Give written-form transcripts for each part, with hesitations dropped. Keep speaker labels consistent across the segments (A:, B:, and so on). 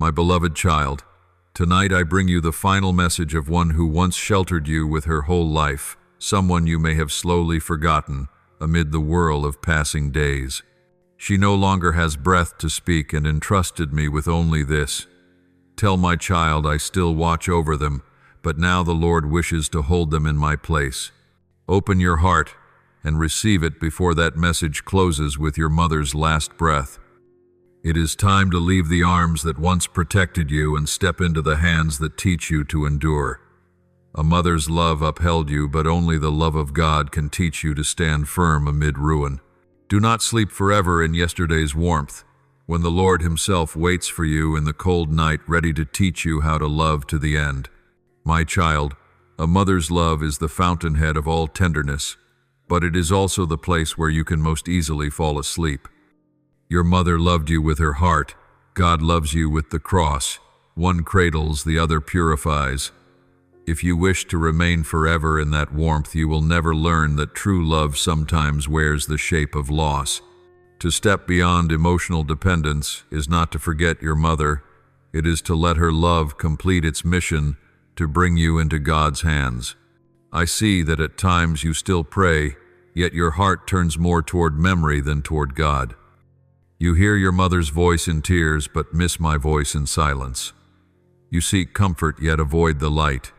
A: My beloved child, tonight I bring you the final message of one who once sheltered you with her whole life, someone you may have slowly forgotten amid the whirl of passing days. She no longer has breath to speak and entrusted me with only this. Tell my child I still watch over them, but now the Lord wishes to hold them in my place. Open your heart and receive it before that message closes with your mother's last breath. It is time to leave the arms that once protected you and step into the hands that teach you to endure. A mother's love upheld you, but only the love of God can teach you to stand firm amid ruin. Do not sleep forever in yesterday's warmth, when the Lord Himself waits for you in the cold night, ready to teach you how to love to the end. My child, a mother's love is the fountainhead of all tenderness, but it is also the place where you can most easily fall asleep. Your mother loved you with her heart. God loves you with the cross. One cradles, the other purifies. If you wish to remain forever in that warmth, you will never learn that true love sometimes wears the shape of loss. To step beyond emotional dependence is not to forget your mother. It is to let her love complete its mission to bring you into God's hands. I see that at times you still pray, yet your heart turns more toward memory than toward God. You hear your mother's voice in tears, but miss my voice in silence. You seek comfort, yet avoid the light.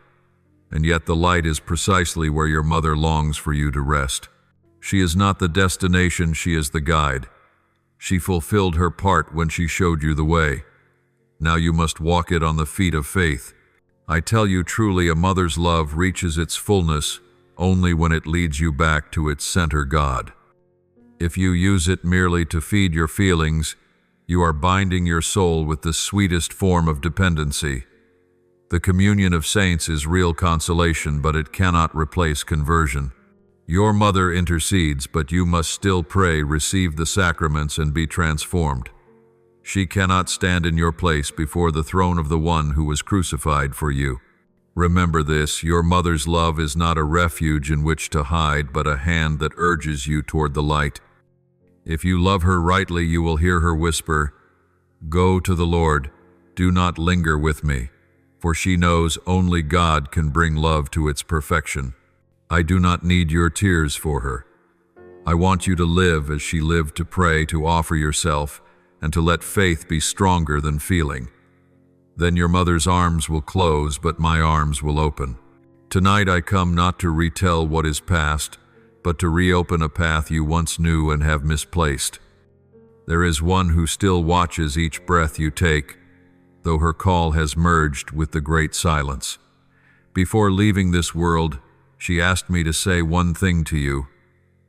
A: And yet the light is precisely where your mother longs for you to rest. She is not the destination, she is the guide. She fulfilled her part when she showed you the way. Now you must walk it on the feet of faith. I tell you truly, a mother's love reaches its fullness only when it leads you back to its center, God. If you use it merely to feed your feelings, you are binding your soul with the sweetest form of dependency. The communion of saints is real consolation, but it cannot replace conversion. Your mother intercedes, but you must still pray, receive the sacraments, and be transformed. She cannot stand in your place before the throne of the one who was crucified for you. Remember this, your mother's love is not a refuge in which to hide, but a hand that urges you toward the light. If you love her rightly, you will hear her whisper, "Go to the Lord, do not linger with me," for she knows only God can bring love to its perfection. I do not need your tears for her. I want you to live as she lived, to pray, to offer yourself, and to let faith be stronger than feeling. Then your mother's arms will close, but my arms will open. Tonight I come not to retell what is past, but to reopen a path you once knew and have misplaced. There is one who still watches each breath you take, though her call has merged with the great silence. Before leaving this world, she asked me to say one thing to you: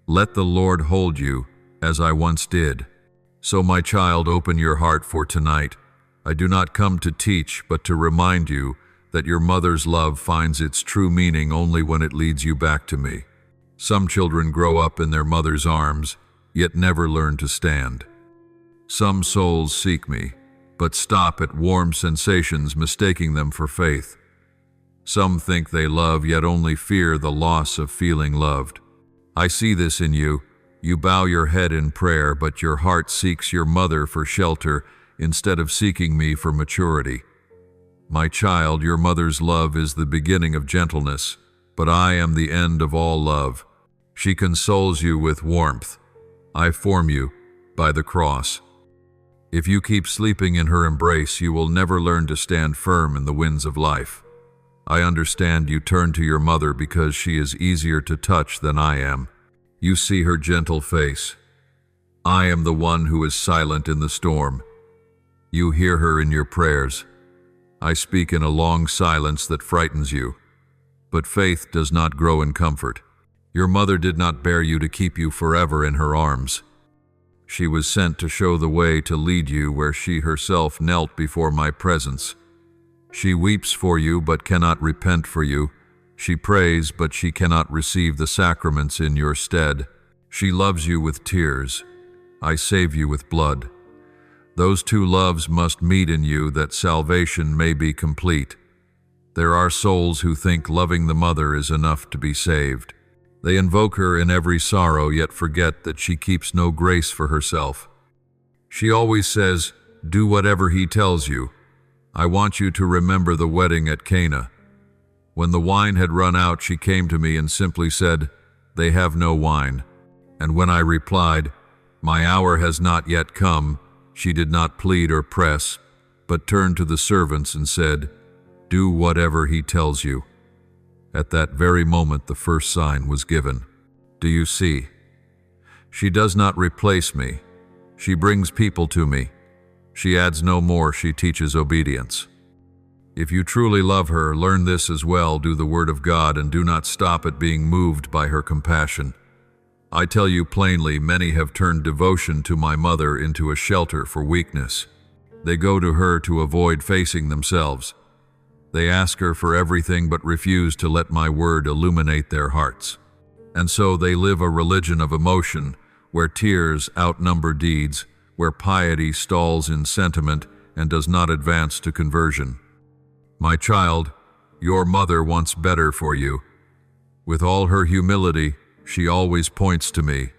A: let the Lord hold you, as I once did. So my child, open your heart for tonight. I do not come to teach, but to remind you that your mother's love finds its true meaning only when it leads you back to me. Some children grow up in their mother's arms, yet never learn to stand. Some souls seek me, but stop at warm sensations, mistaking them for faith. Some think they love, yet only fear the loss of feeling loved. I see this in you. You bow your head in prayer, but your heart seeks your mother for shelter instead of seeking me for maturity. My child, your mother's love is the beginning of gentleness, but I am the end of all love. She consoles you with warmth. I form you by the cross. If you keep sleeping in her embrace, you will never learn to stand firm in the winds of life. I understand you turn to your mother because she is easier to touch than I am. You see her gentle face. I am the one who is silent in the storm. You hear her in your prayers. I speak in a long silence that frightens you. But faith does not grow in comfort. Your mother did not bear you to keep you forever in her arms. She was sent to show the way, to lead you where she herself knelt before my presence. She weeps for you but cannot repent for you. She prays, but she cannot receive the sacraments in your stead. She loves you with tears. I save you with blood. Those two loves must meet in you that salvation may be complete. There are souls who think loving the mother is enough to be saved. They invoke her in every sorrow, yet forget that she keeps no grace for herself. She always says, "Do whatever he tells you," I want you to remember the wedding at Cana. When the wine had run out, she came to me and simply said, 'They have no wine.' And when I replied, 'My hour has not yet come,' she did not plead or press, but turned to the servants and said, 'Do whatever he tells you.' At that very moment the first sign was given. Do you see? She does not replace me. She brings people to me. She adds no more, she teaches obedience. If you truly love her, learn this as well, do the word of God, and do not stop at being moved by her compassion. I tell you plainly, many have turned devotion to my mother into a shelter for weakness. They go to her to avoid facing themselves. They ask her for everything but refuse to let my word illuminate their hearts. And so they live a religion of emotion, where tears outnumber deeds, where piety stalls in sentiment and does not advance to conversion. My child, your mother wants better for you. With all her humility, she always points to me.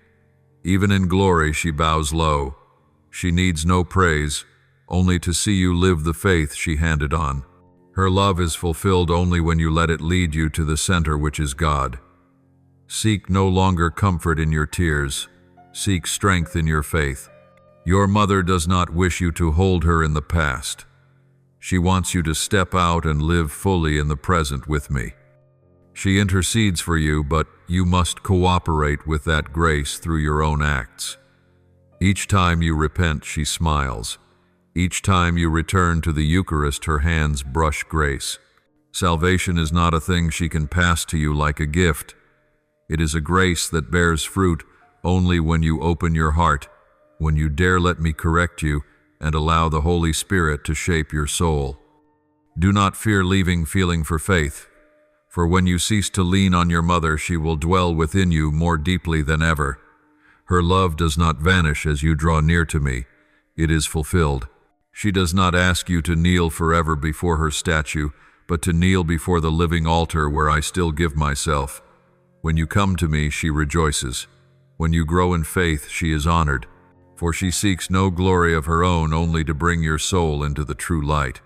A: Even in glory, she bows low. She needs no praise, only to see you live the faith she handed on. Her love is fulfilled only when you let it lead you to the center, which is God. Seek no longer comfort in your tears. Seek strength in your faith. Your mother does not wish you to hold her in the past. She wants you to step out and live fully in the present with me. She intercedes for you, but you must cooperate with that grace through your own acts. Each time you repent, she smiles. Each time you return to the Eucharist, her hands brush grace. Salvation is not a thing she can pass to you like a gift. It is a grace that bears fruit only when you open your heart, when you dare let me correct you and allow the Holy Spirit to shape your soul. Do not fear leaving feeling for faith, for when you cease to lean on your mother, she will dwell within you more deeply than ever. Her love does not vanish as you draw near to me. It is fulfilled. She does not ask you to kneel forever before her statue, but to kneel before the living altar where I still give myself. When you come to me, she rejoices. When you grow in faith, she is honored, for she seeks no glory of her own, only to bring your soul into the true light.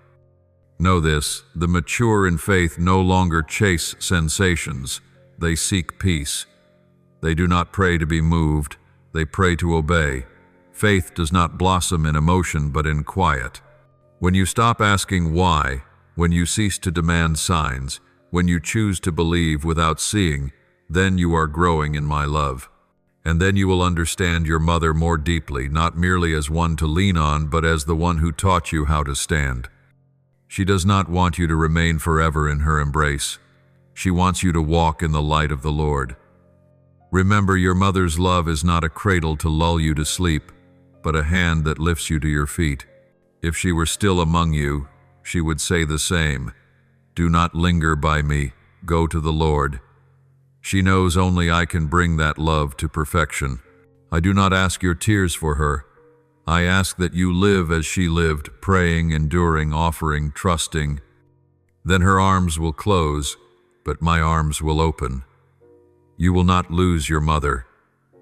A: Know this, the mature in faith no longer chase sensations, they seek peace. They do not pray to be moved, they pray to obey. Faith does not blossom in emotion, but in quiet. When you stop asking why, when you cease to demand signs, when you choose to believe without seeing, then you are growing in my love. And then you will understand your mother more deeply, not merely as one to lean on, but as the one who taught you how to stand. She does not want you to remain forever in her embrace. She wants you to walk in the light of the Lord. Remember, your mother's love is not a cradle to lull you to sleep, but a hand that lifts you to your feet. If she were still among you, she would say the same. Do not linger by me, go to the Lord. She knows only I can bring that love to perfection. I do not ask your tears for her. I ask that you live as she lived, praying, enduring, offering, trusting. Then her arms will close, but my arms will open. You will not lose your mother.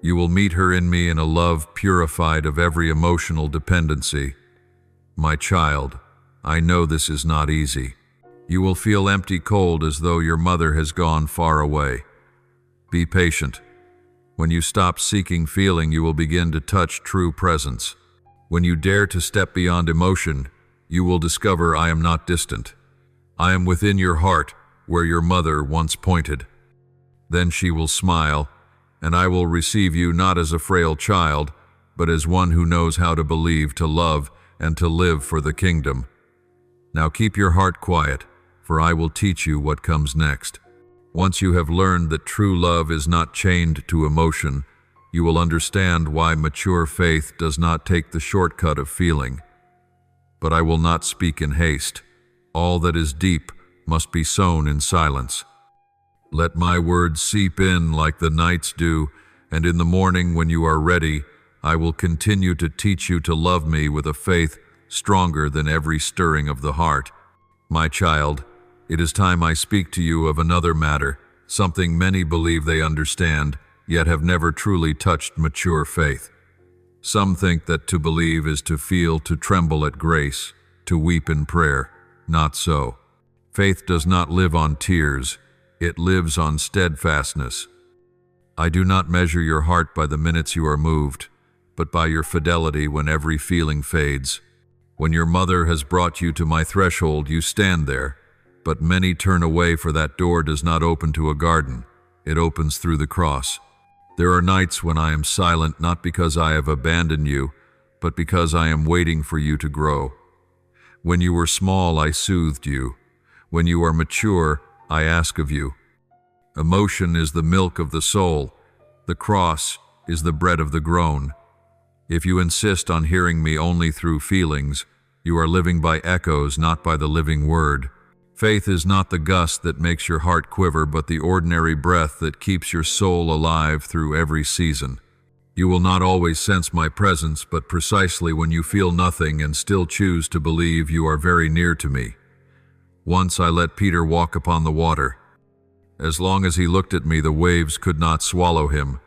A: You will meet her in me in a love purified of every emotional dependency. My child, I know this is not easy. You will feel empty, cold, as though your mother has gone far away. Be patient. When you stop seeking feeling, you will begin to touch true presence. When you dare to step beyond emotion, you will discover I am not distant. I am within your heart, where your mother once pointed. Then she will smile, and I will receive you not as a frail child, but as one who knows how to believe, to love, and to live for the kingdom. Now keep your heart quiet, for I will teach you what comes next. Once you have learned that true love is not chained to emotion, you will understand why mature faith does not take the shortcut of feeling. But I will not speak in haste. All that is deep must be sown in silence. Let my words seep in like the night's dew, and in the morning when you are ready, I will continue to teach you to love me with a faith stronger than every stirring of the heart. My child, it is time I speak to you of another matter, something many believe they understand, yet have never truly touched mature faith. Some think that to believe is to feel, to tremble at grace, to weep in prayer. not so. Faith does not live on tears, it lives on steadfastness. I do not measure your heart by the minutes you are moved, but by your fidelity when every feeling fades. When your mother has brought you to my threshold, you stand there, but many turn away, for that door does not open to a garden, it opens through the cross. There are nights when I am silent, not because I have abandoned you, but because I am waiting for you to grow. When you were small, I soothed you. When you are mature, I ask of you. Emotion is the milk of the soul. The cross is the bread of the grown. If you insist on hearing me only through feelings, you are living by echoes, not by the living word. Faith is not the gust that makes your heart quiver, but the ordinary breath that keeps your soul alive through every season. You will not always sense my presence, but precisely when you feel nothing and still choose to believe, you are very near to me. Once I let Peter walk upon the water. As long as he looked at me, the waves could not swallow him.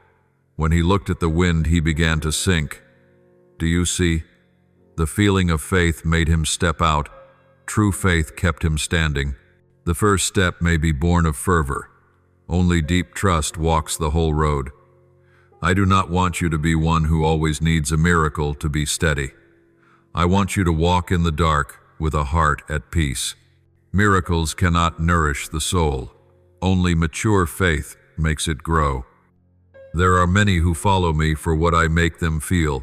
A: When he looked at the wind, he began to sink. Do you see? The feeling of faith made him step out. True faith kept him standing. The first step may be born of fervor. Only deep trust walks the whole road. I do not want you to be one who always needs a miracle to be steady. I want you to walk in the dark with a heart at peace. Miracles cannot nourish the soul. Only mature faith makes it grow. There are many who follow me for what I make them feel.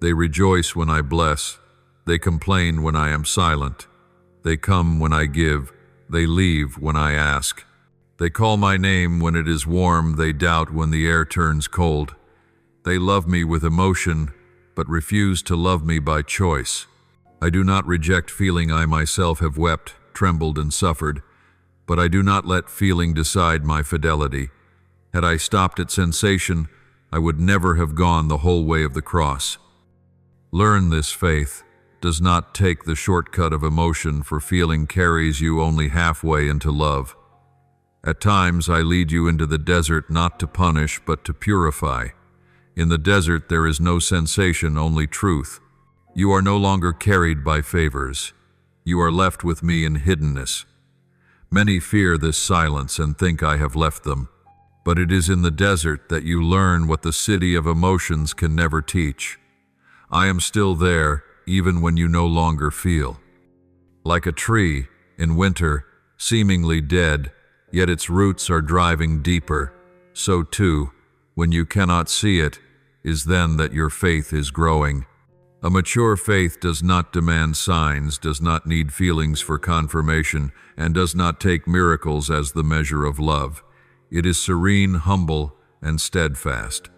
A: They rejoice when I bless. They complain when I am silent. They come when I give. They leave when I ask. They call my name when it is warm. They doubt when the air turns cold. They love me with emotion, but refuse to love me by choice. I do not reject feeling. I myself have wept, trembled, and suffered, but I do not let feeling decide my fidelity. Had I stopped at sensation, I would never have gone the whole way of the cross. Learn this: faith does not take the shortcut of emotion, for feeling carries you only halfway into love. At times I lead you into the desert, not to punish, but to purify. In the desert there is no sensation, only truth. You are no longer carried by favors. You are left with me in hiddenness. Many fear this silence and think I have left them. But it is in the desert that you learn what the city of emotions can never teach. I am still there, even when you no longer feel. Like a tree, in winter, seemingly dead, yet its roots are driving deeper, so too, when you cannot see it, is then that your faith is growing. A mature faith does not demand signs, does not need feelings for confirmation, and does not take miracles as the measure of love. It is serene, humble, and steadfast.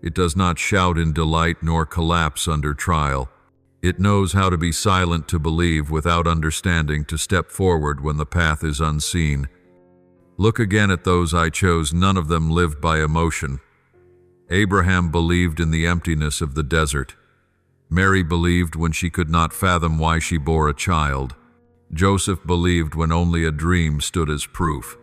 A: It does not shout in delight nor collapse under trial. It knows how to be silent, to believe without understanding, to step forward when the path is unseen. Look again at those I chose. None of them lived by emotion. Abraham believed in the emptiness of the desert. Mary believed when she could not fathom why she bore a child. Joseph believed when only a dream stood as proof.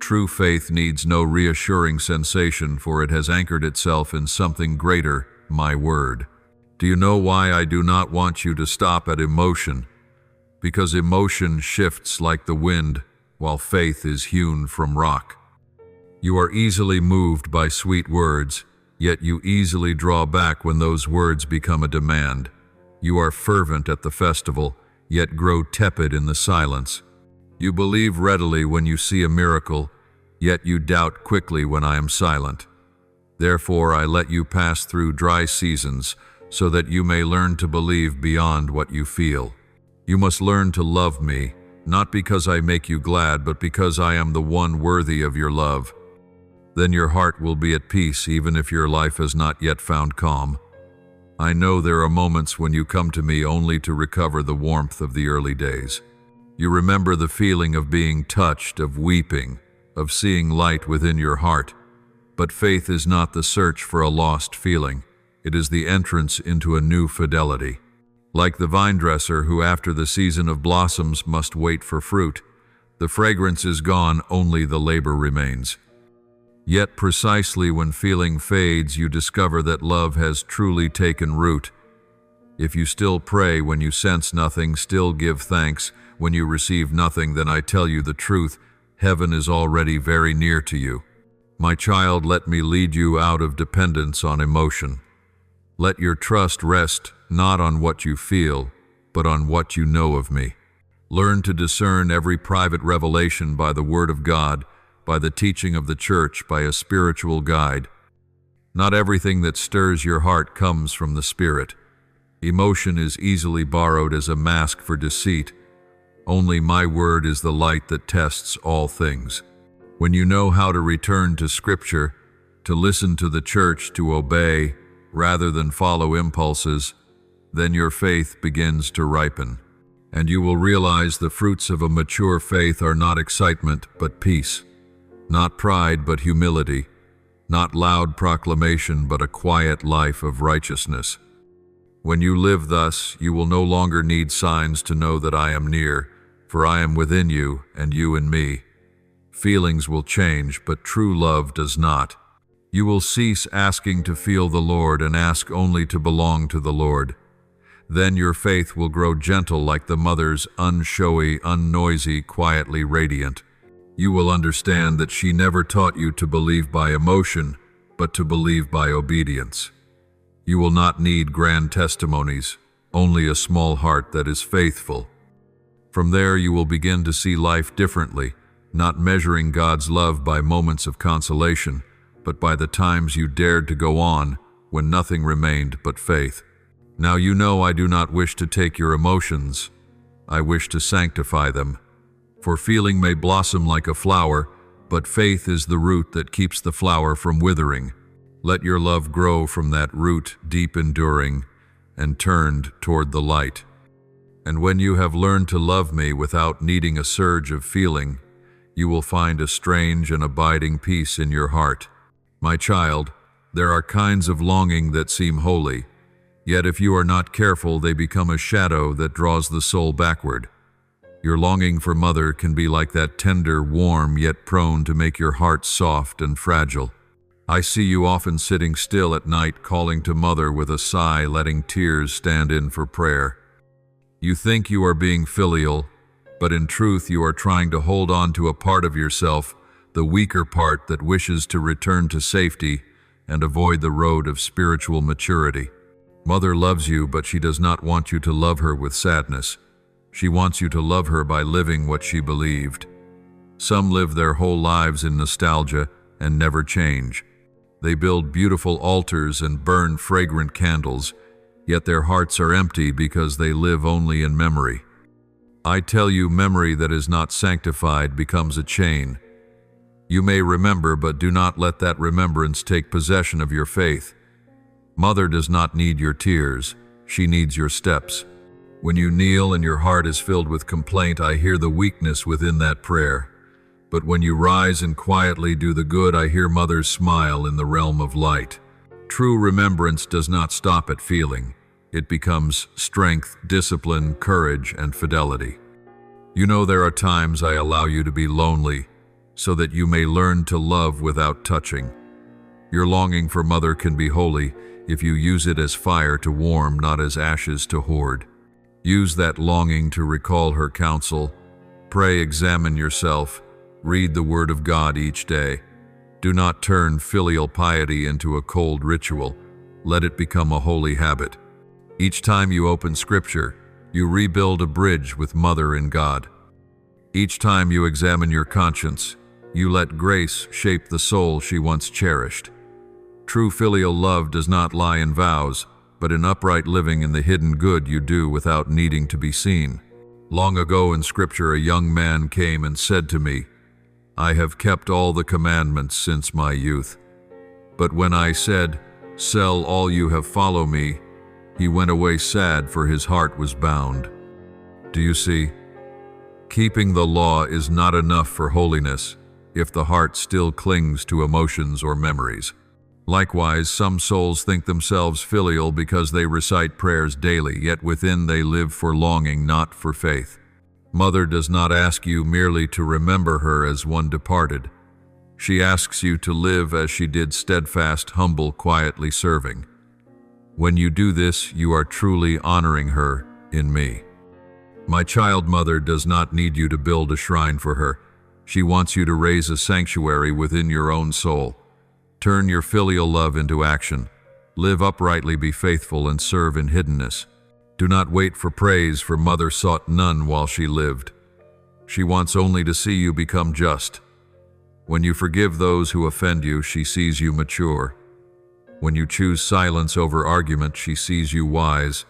A: True faith needs no reassuring sensation, for it has anchored itself in something greater, my word. Do you know why I do not want you to stop at emotion? Because emotion shifts like the wind, while faith is hewn from rock. You are easily moved by sweet words, yet you easily draw back when those words become a demand. You are fervent at the festival, yet grow tepid in the silence. You believe readily when you see a miracle, yet you doubt quickly when I am silent. Therefore I let you pass through dry seasons, so that you may learn to believe beyond what you feel. You must learn to love me, not because I make you glad, but because I am the one worthy of your love. Then your heart will be at peace, even if your life has not yet found calm. I know there are moments when you come to me only to recover the warmth of the early days. You remember the feeling of being touched, of weeping, of seeing light within your heart. But faith is not the search for a lost feeling. It is the entrance into a new fidelity. Like the vine dresser who after the season of blossoms must wait for fruit, the fragrance is gone, only the labor remains. Yet precisely when feeling fades, you discover that love has truly taken root. If you still pray when you sense nothing, still give thanks when you receive nothing, then I tell you the truth, heaven is already very near to you. My child, let me lead you out of dependence on emotion. Let your trust rest not on what you feel, but on what you know of me. Learn to discern every private revelation by the Word of God, by the teaching of the church, by a spiritual guide. Not everything that stirs your heart comes from the Spirit. Emotion is easily borrowed as a mask for deceit. Only my word is the light that tests all things. When you know how to return to Scripture, to listen to the church, to obey, rather than follow impulses, then your faith begins to ripen. And you will realize the fruits of a mature faith are not excitement, but peace. Not pride, but humility. Not loud proclamation, but a quiet life of righteousness. When you live thus, you will no longer need signs to know that I am near, for I am within you, and you in me. Feelings will change, but true love does not. You will cease asking to feel the Lord and ask only to belong to the Lord. Then your faith will grow gentle like the mother's, unshowy, unnoisy, quietly radiant. You will understand that she never taught you to believe by emotion, but to believe by obedience. You will not need grand testimonies, only a small heart that is faithful. From there you will begin to see life differently, not measuring God's love by moments of consolation, but by the times you dared to go on when nothing remained but faith. Now you know I do not wish to take your emotions. I wish to sanctify them. For feeling may blossom like a flower, but faith is the root that keeps the flower from withering. Let your love grow from that root, deep enduring, and turned toward the light. And when you have learned to love me without needing a surge of feeling, you will find a strange and abiding peace in your heart. My child, there are kinds of longing that seem holy, yet if you are not careful, they become a shadow that draws the soul backward. Your longing for mother can be like that tender, warm, yet prone to make your heart soft and fragile. I see you often sitting still at night, calling to mother with a sigh, letting tears stand in for prayer. You think you are being filial, but in truth you are trying to hold on to a part of yourself, the weaker part that wishes to return to safety and avoid the road of spiritual maturity. Mother loves you, but she does not want you to love her with sadness. She wants you to love her by living what she believed. Some live their whole lives in nostalgia and never change. They build beautiful altars and burn fragrant candles, yet their hearts are empty because they live only in memory. I tell you, memory that is not sanctified becomes a chain. You may remember, but do not let that remembrance take possession of your faith. Mother does not need your tears, she needs your steps. When you kneel and your heart is filled with complaint, I hear the weakness within that prayer. But when you rise and quietly do the good, I hear Mother's smile in the realm of light. True remembrance does not stop at feeling. It becomes strength, discipline, courage, and fidelity. You know there are times I allow you to be lonely, so that you may learn to love without touching. Your longing for Mother can be holy if you use it as fire to warm, not as ashes to hoard. Use that longing to recall her counsel. Pray, examine yourself. Read the Word of God each day. Do not turn filial piety into a cold ritual. Let it become a holy habit. Each time you open Scripture, you rebuild a bridge with Mother in God. Each time you examine your conscience, you let grace shape the soul she once cherished. True filial love does not lie in vows, but in upright living in the hidden good you do without needing to be seen. Long ago in Scripture, a young man came and said to me, I have kept all the commandments since my youth. But when I said, sell all you have, follow me, he went away sad, for his heart was bound. Do you see? Keeping the law is not enough for holiness if the heart still clings to emotions or memories. Likewise, some souls think themselves filial because they recite prayers daily, yet within they live for longing, not for faith. Mother does not ask you merely to remember her as one departed. She asks you to live as she did, steadfast, humble, quietly serving. When you do this, you are truly honoring her in me. My child mother does not need you to build a shrine for her. She wants you to raise a sanctuary within your own soul. Turn your filial love into action. Live uprightly, be faithful, and serve in hiddenness. Do not wait for praise, for mother sought none while she lived. She wants only to see you become just. When you forgive those who offend you, she sees you mature. When you choose silence over argument, she sees you wise.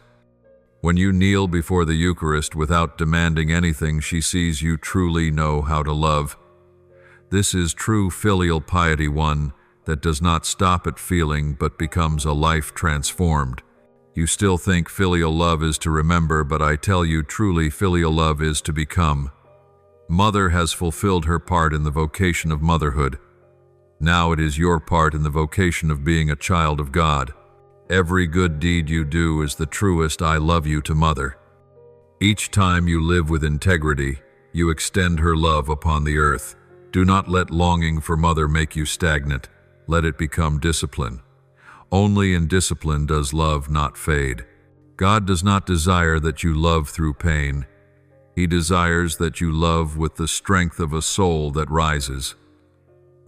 A: When you kneel before the Eucharist without demanding anything, she sees you truly know how to love. This is true filial piety, one that does not stop at feeling but becomes a life transformed. You still think filial love is to remember, but I tell you truly filial love is to become. Mother has fulfilled her part in the vocation of motherhood. Now it is your part in the vocation of being a child of God. Every good deed you do is the truest I love you to mother. Each time you live with integrity, you extend her love upon the earth. Do not let longing for mother make you stagnant. Let it become discipline. Only in discipline does love not fade. God does not desire that you love through pain. He desires that you love with the strength of a soul that rises.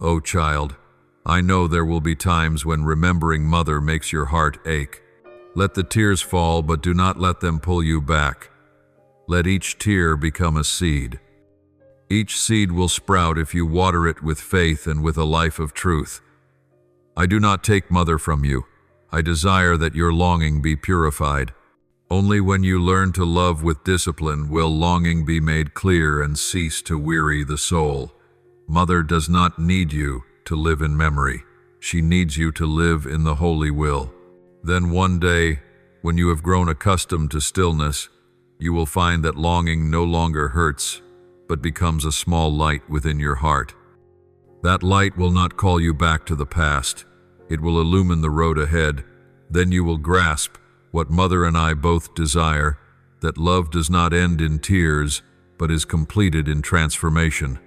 A: O child, I know there will be times when remembering mother makes your heart ache. Let the tears fall, but do not let them pull you back. Let each tear become a seed. Each seed will sprout if you water it with faith and with a life of truth. I do not take mother from you. I desire that your longing be purified. Only when you learn to love with discipline will longing be made clear and cease to weary the soul. Mother does not need you to live in memory. She needs you to live in the holy will. Then one day, when you have grown accustomed to stillness, you will find that longing no longer hurts, but becomes a small light within your heart. That light will not call you back to the past. It will illumine the road ahead. Then you will grasp what Mother and I both desire, that love does not end in tears, but is completed in transformation.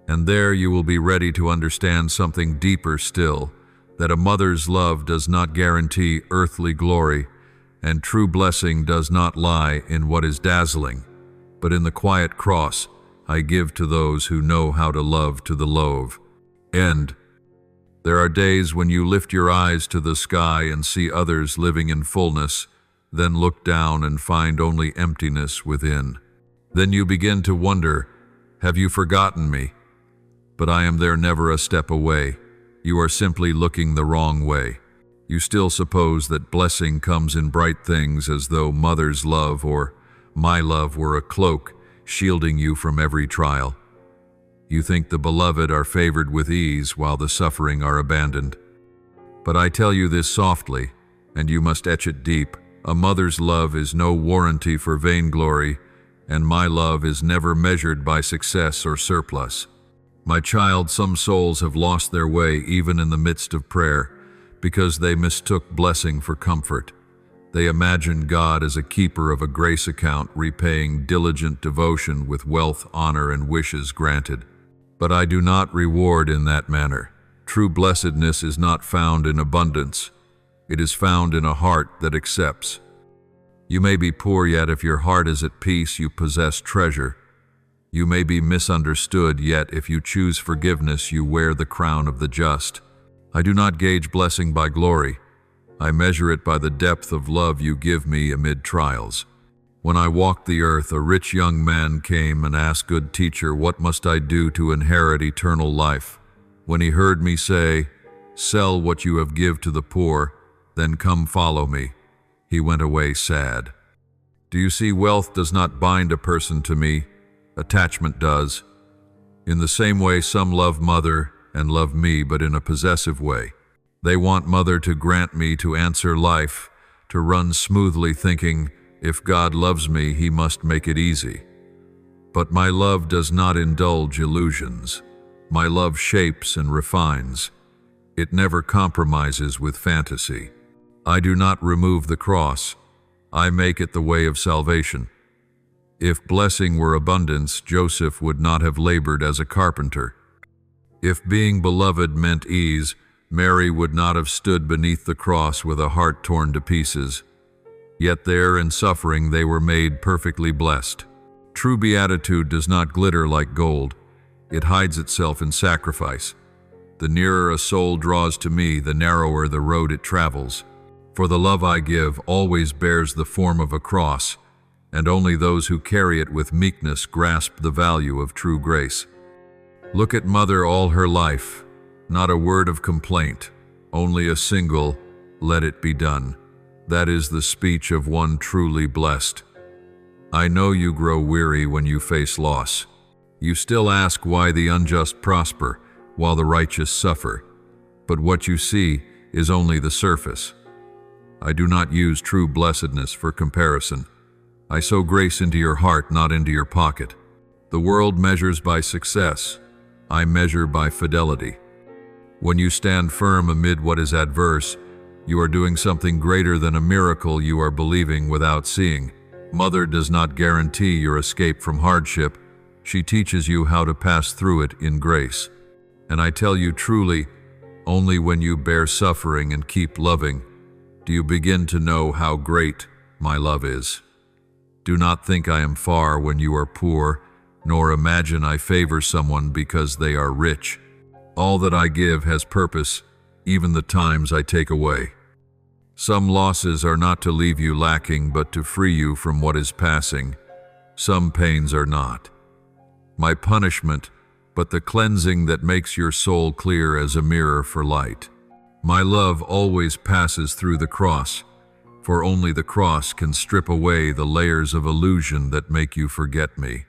A: And there you will be ready to understand something deeper still, that a mother's love does not guarantee earthly glory, and true blessing does not lie in what is dazzling, but in the quiet cross I give to those who know how to love to the love. End. There are days when you lift your eyes to the sky and see others living in fullness, then look down and find only emptiness within. Then you begin to wonder, have you forgotten me? But I am there, never a step away. You are simply looking the wrong way. You still suppose that blessing comes in bright things, as though mother's love or my love were a cloak shielding you from every trial. You think the beloved are favored with ease while the suffering are abandoned. But I tell you this softly, and you must etch it deep. A mother's love is no warranty for vainglory, and my love is never measured by success or surplus. My child, some souls have lost their way even in the midst of prayer, because they mistook blessing for comfort. They imagine God as a keeper of a grace account, repaying diligent devotion with wealth, honor, and wishes granted. But I do not reward in that manner. True blessedness is not found in abundance. It is found in a heart that accepts. You may be poor, yet if your heart is at peace, you possess treasure. You may be misunderstood, yet if you choose forgiveness, you wear the crown of the just. I do not gauge blessing by glory. I measure it by the depth of love you give me amid trials. When I walked the earth, a rich young man came and asked, "Good teacher, what must I do to inherit eternal life?" When he heard me say, "Sell what you have, give to the poor, then come follow me," he went away sad. Do you see, wealth does not bind a person to me. Attachment does. In the same way, some love mother and love me, but in a possessive way. They want mother to grant me to answer life, to run smoothly, thinking, if God loves me, he must make it easy. But my love does not indulge illusions. My love shapes and refines. It never compromises with fantasy. I do not remove the cross. I make it the way of salvation. If blessing were abundance, Joseph would not have labored as a carpenter. If being beloved meant ease, Mary would not have stood beneath the cross with a heart torn to pieces. Yet there in suffering they were made perfectly blessed. True beatitude does not glitter like gold. It hides itself in sacrifice. The nearer a soul draws to me, the narrower the road it travels. For the love I give always bears the form of a cross, and only those who carry it with meekness grasp the value of true grace. Look at Mother all her life. Not a word of complaint, only a single, "Let it be done." That is the speech of one truly blessed. I know you grow weary when you face loss. You still ask why the unjust prosper while the righteous suffer. But what you see is only the surface. I do not use true blessedness for comparison. I sow grace into your heart, not into your pocket. The world measures by success. I measure by fidelity. When you stand firm amid what is adverse, you are doing something greater than a miracle you are believing without seeing. Mother does not guarantee your escape from hardship. She teaches you how to pass through it in grace. And I tell you truly, only when you bear suffering and keep loving, do you begin to know how great my love is. Do not think I am far when you are poor, nor imagine I favor someone because they are rich. All that I give has purpose, even the times I take away. Some losses are not to leave you lacking, but to free you from what is passing. Some pains are not my punishment, but the cleansing that makes your soul clear as a mirror for light. My love always passes through the cross, for only the cross can strip away the layers of illusion that make you forget me.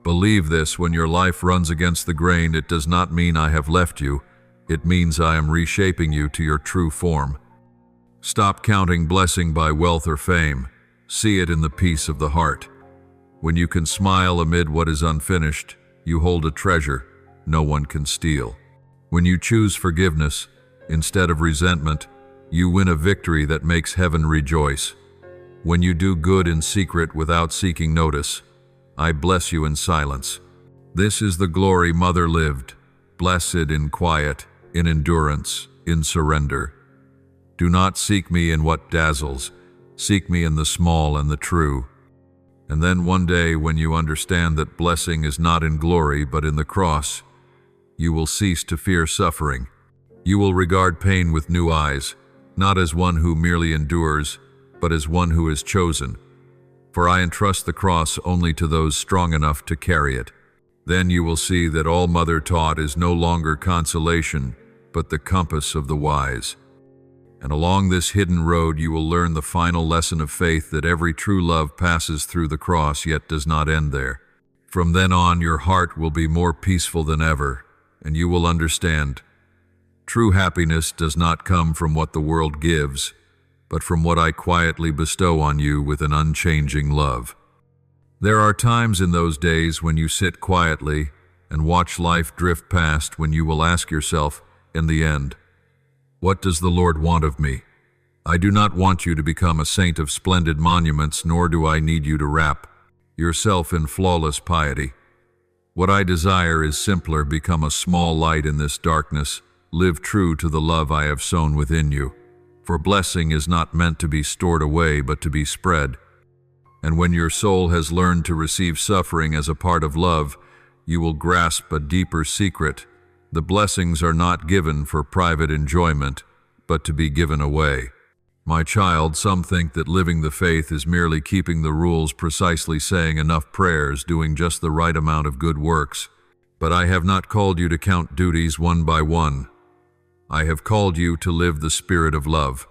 A: Believe this: when your life runs against the grain, it does not mean I have left you. It means I am reshaping you to your true form. Stop counting blessing by wealth or fame. See it in the peace of the heart. When you can smile amid what is unfinished, you hold a treasure no one can steal. When you choose forgiveness instead of resentment, you win a victory that makes heaven rejoice. When you do good in secret without seeking notice, I bless you in silence. This is the glory Mother lived, blessed in quiet, in endurance, in surrender. Do not seek me in what dazzles, seek me in the small and the true. And then one day, when you understand that blessing is not in glory but in the cross, you will cease to fear suffering. You will regard pain with new eyes, not as one who merely endures, but as one who is chosen. For I entrust the cross only to those strong enough to carry it. Then you will see that all Mother taught is no longer consolation, but the compass of the wise. And along this hidden road you will learn the final lesson of faith, that every true love passes through the cross, yet does not end there. From then on, your heart will be more peaceful than ever, and you will understand. True happiness does not come from what the world gives, but from what I quietly bestow on you with an unchanging love. There are times in those days when you sit quietly and watch life drift past, when you will ask yourself, in the end, what does the Lord want of me? I do not want you to become a saint of splendid monuments, nor do I need you to wrap yourself in flawless piety. What I desire is simpler: become a small light in this darkness, live true to the love I have sown within you. For blessing is not meant to be stored away, but to be spread. And when your soul has learned to receive suffering as a part of love, you will grasp a deeper secret. The blessings are not given for private enjoyment, but to be given away. My child, some think that living the faith is merely keeping the rules, precisely saying enough prayers, doing just the right amount of good works. But I have not called you to count duties one by one. I have called you to live the spirit of love.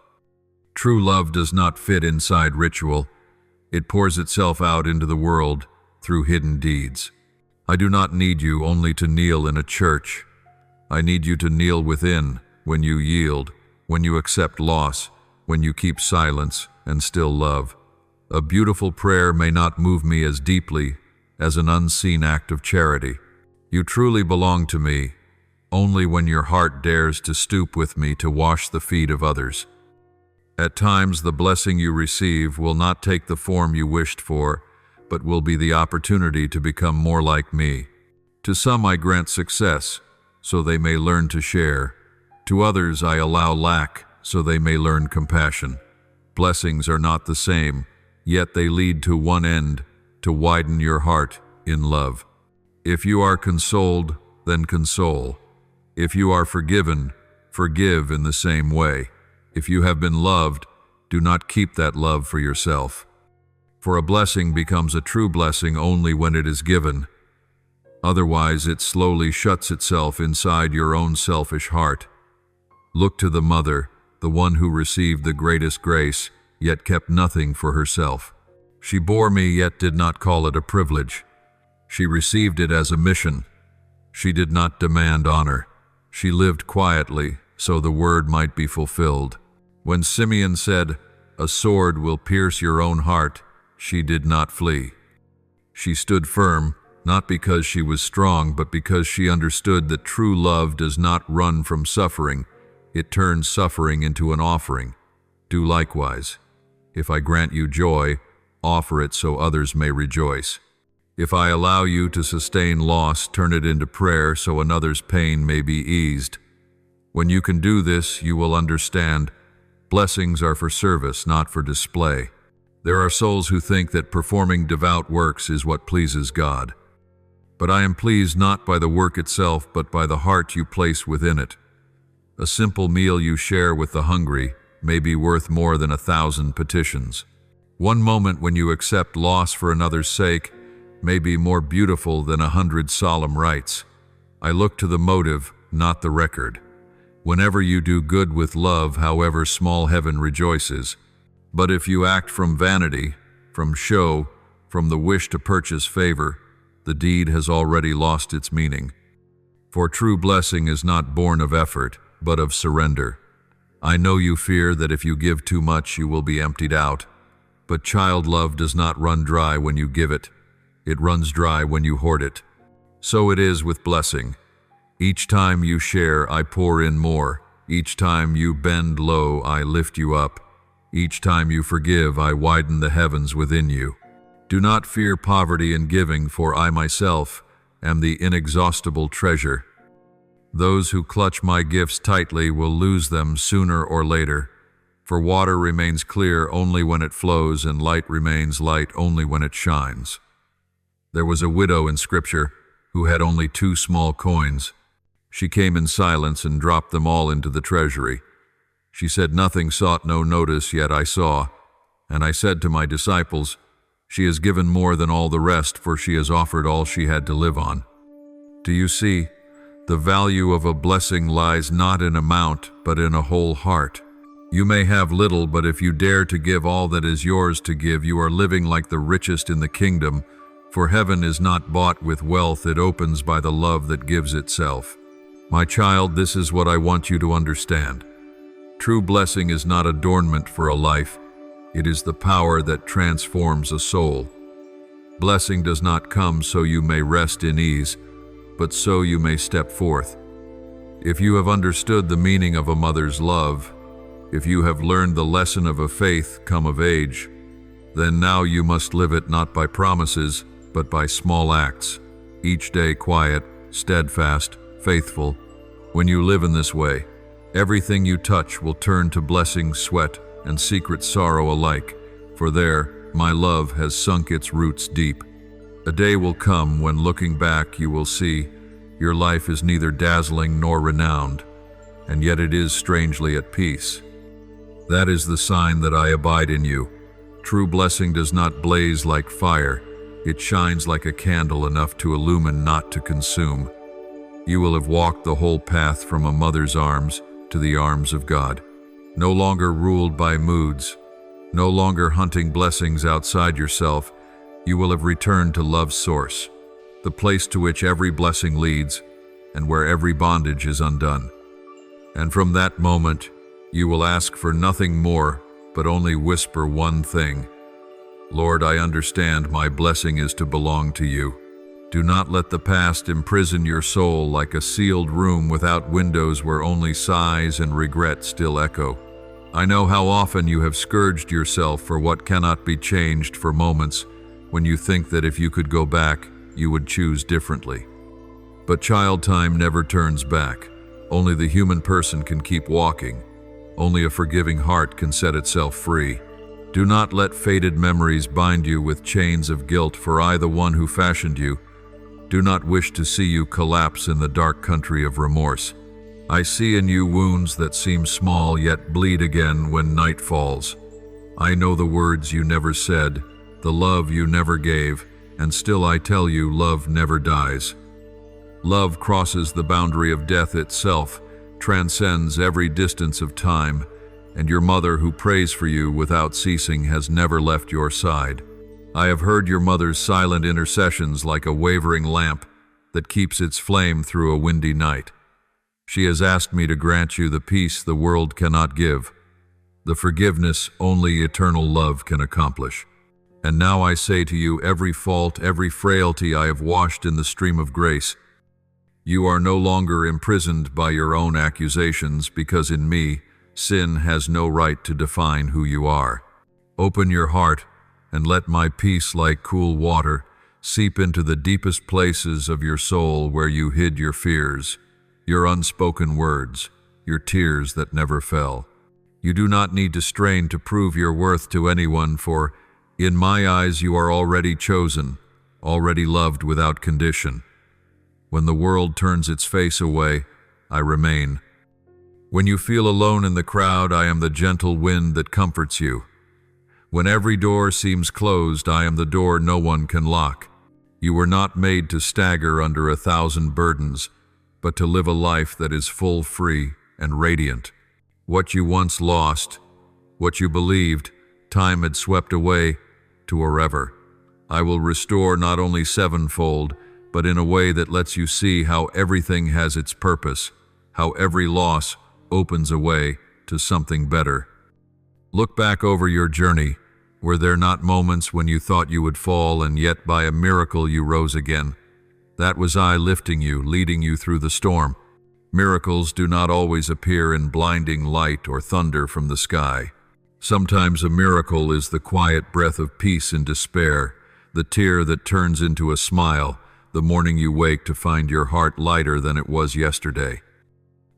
A: True love does not fit inside ritual. It pours itself out into the world through hidden deeds. I do not need you only to kneel in a church. I need you to kneel within, when you yield, when you accept loss, when you keep silence and still love. A beautiful prayer may not move me as deeply as an unseen act of charity. You truly belong to me only when your heart dares to stoop with me to wash the feet of others. At times, the blessing you receive will not take the form you wished for, but will be the opportunity to become more like me. To some I grant success, so they may learn to share. To others I allow lack, so they may learn compassion. Blessings are not the same, yet they lead to one end, to widen your heart in love. If you are consoled, then console. If you are forgiven, forgive in the same way. If you have been loved, do not keep that love for yourself. For a blessing becomes a true blessing only when it is given. Otherwise, it slowly shuts itself inside your own selfish heart. Look to the mother, the one who received the greatest grace, yet kept nothing for herself. She bore me, yet did not call it a privilege. She received it as a mission. She did not demand honor. She lived quietly, so the word might be fulfilled. When Simeon said, "A sword will pierce your own heart," she did not flee. She stood firm, not because she was strong, but because she understood that true love does not run from suffering. It turns suffering into an offering. Do likewise. If I grant you joy, offer it so others may rejoice. If I allow you to sustain loss, turn it into prayer so another's pain may be eased. When you can do this, you will understand blessings are for service, not for display. There are souls who think that performing devout works is what pleases God. But I am pleased not by the work itself, but by the heart you place within it. A simple meal you share with the hungry may be worth more than 1,000 petitions. One moment when you accept loss for another's sake may be more beautiful than 100 solemn rites. I look to the motive, not the record. Whenever you do good with love, however small, heaven rejoices. But if you act from vanity, from show, from the wish to purchase favor, the deed has already lost its meaning. For true blessing is not born of effort, but of surrender. I know you fear that if you give too much, you will be emptied out. But child love does not run dry when you give it. It runs dry when you hoard it. So it is with blessing. Each time you share, I pour in more. Each time you bend low, I lift you up. Each time you forgive, I widen the heavens within you. Do not fear poverty in giving, for I myself am the inexhaustible treasure. Those who clutch my gifts tightly will lose them sooner or later. For water remains clear only when it flows, and light remains light only when it shines. There was a widow in Scripture who had only 2 small coins. She came in silence and dropped them all into the treasury. She said nothing, sought no notice, yet I saw. And I said to my disciples, "She has given more than all the rest, for she has offered all she had to live on." Do you see? The value of a blessing lies not in amount, but in a whole heart. You may have little, but if you dare to give all that is yours to give, you are living like the richest in the kingdom, for heaven is not bought with wealth, it opens by the love that gives itself. My child, this is what I want you to understand. True blessing is not adornment for a life, it is the power that transforms a soul. Blessing does not come so you may rest in ease, but so you may step forth. If you have understood the meaning of a mother's love, if you have learned the lesson of a faith come of age, then now you must live it not by promises, but by small acts, each day quiet, steadfast, faithful. When you live in this way, everything you touch will turn to blessing, sweat, and secret sorrow alike, for there, my love has sunk its roots deep. A day will come when, looking back, you will see your life is neither dazzling nor renowned, and yet it is strangely at peace. That is the sign that I abide in you. True blessing does not blaze like fire. It shines like a candle, enough to illumine, not to consume. You will have walked the whole path from a mother's arms to the arms of God. No longer ruled by moods, no longer hunting blessings outside yourself, you will have returned to love's source, the place to which every blessing leads and where every bondage is undone. And from that moment, you will ask for nothing more, but only whisper one thing: Lord, I understand my blessing is to belong to you. Do not let the past imprison your soul like a sealed room without windows where only sighs and regret still echo. I know how often you have scourged yourself for what cannot be changed, for moments when you think that if you could go back, you would choose differently. But child time never turns back. Only the human person can keep walking. Only a forgiving heart can set itself free. Do not let faded memories bind you with chains of guilt, for I, the one who fashioned you, do not wish to see you collapse in the dark country of remorse. I see in you wounds that seem small yet bleed again when night falls. I know the words you never said, the love you never gave, and still I tell you, love never dies. Love crosses the boundary of death itself, transcends every distance of time, and your mother, who prays for you without ceasing, has never left your side. I have heard your mother's silent intercessions like a wavering lamp that keeps its flame through a windy night. She has asked me to grant you the peace the world cannot give, the forgiveness only eternal love can accomplish. And now I say to you, every fault, every frailty I have washed in the stream of grace. You are no longer imprisoned by your own accusations, because in me, sin has no right to define who you are. Open your heart and let my peace, like cool water, seep into the deepest places of your soul where you hid your fears, your unspoken words, your tears that never fell. You do not need to strain to prove your worth to anyone, for in my eyes you are already chosen, already loved without condition. When the world turns its face away, I remain. When you feel alone in the crowd, I am the gentle wind that comforts you. When every door seems closed, I am the door no one can lock. You were not made to stagger under 1,000 burdens, but to live a life that is full, free, and radiant. What you once lost, what you believed time had swept away to forever, I will restore not only sevenfold, but in a way that lets you see how everything has its purpose, how every loss opens a way to something better. Look back over your journey. Were there not moments when you thought you would fall, and yet by a miracle you rose again? That was I lifting you, leading you through the storm. Miracles do not always appear in blinding light or thunder from the sky. Sometimes a miracle is the quiet breath of peace in despair, the tear that turns into a smile the morning you wake to find your heart lighter than it was yesterday.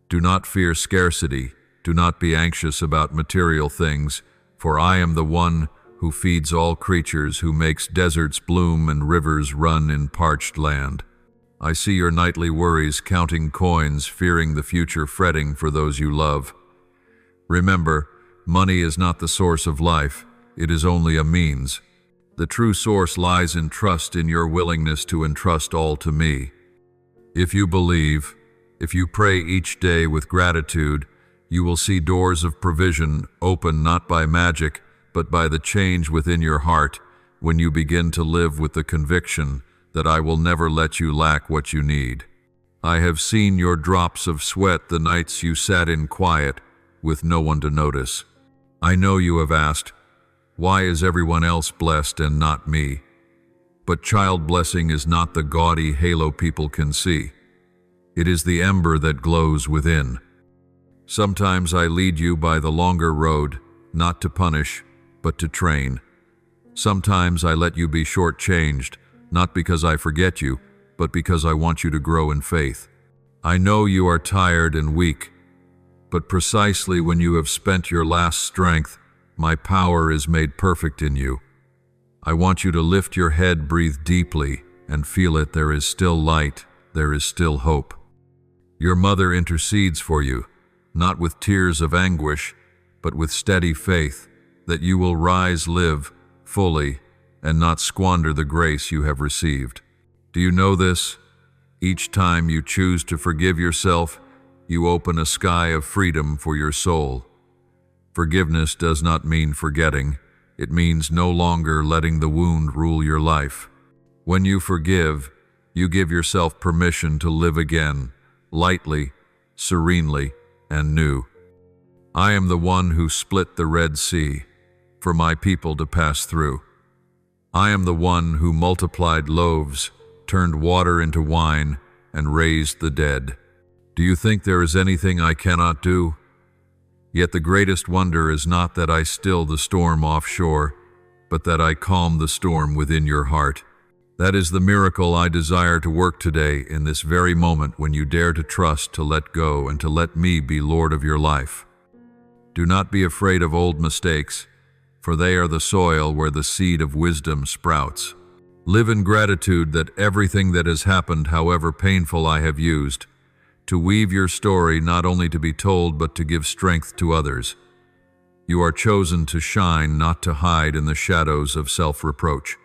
A: Do not fear scarcity. Do not be anxious about material things, for I am the one who feeds all creatures, who makes deserts bloom and rivers run in parched land. I see your nightly worries, counting coins, fearing the future, fretting for those you love. Remember, money is not the source of life. It is only a means. The true source lies in trust, in your willingness to entrust all to me. If you believe, if you pray each day with gratitude, you will see doors of provision open not by magic, but by the change within your heart when you begin to live with the conviction that I will never let you lack what you need. I have seen your drops of sweat the nights you sat in quiet with no one to notice. I know you have asked, why is everyone else blessed and not me? But child blessing is not the gaudy halo people can see. It is the ember that glows within. Sometimes I lead you by the longer road, not to punish, but to train. Sometimes I let you be shortchanged, not because I forget you, but because I want you to grow in faith. I know you are tired and weak, but precisely when you have spent your last strength, my power is made perfect in you. I want you to lift your head, breathe deeply, and feel it. There is still light, there is still hope. Your mother intercedes for you, not with tears of anguish, but with steady faith that you will rise, live fully, and not squander the grace you have received. Do you know this? Each time you choose to forgive yourself, you open a sky of freedom for your soul. Forgiveness does not mean forgetting. It means no longer letting the wound rule your life. When you forgive, you give yourself permission to live again, lightly, serenely, and new. I am the one who split the Red Sea for my people to pass through. I am the one who multiplied loaves, turned water into wine, and raised the dead. Do you think there is anything I cannot do? Yet the greatest wonder is not that I still the storm offshore, but that I calm the storm within your heart. That is the miracle I desire to work today, in this very moment when you dare to trust, to let go, and to let me be Lord of your life. Do not be afraid of old mistakes, for they are the soil where the seed of wisdom sprouts. Live in gratitude that everything that has happened, however painful I have used, to weave your story not only to be told but to give strength to others. You are chosen to shine, not to hide in the shadows of self-reproach.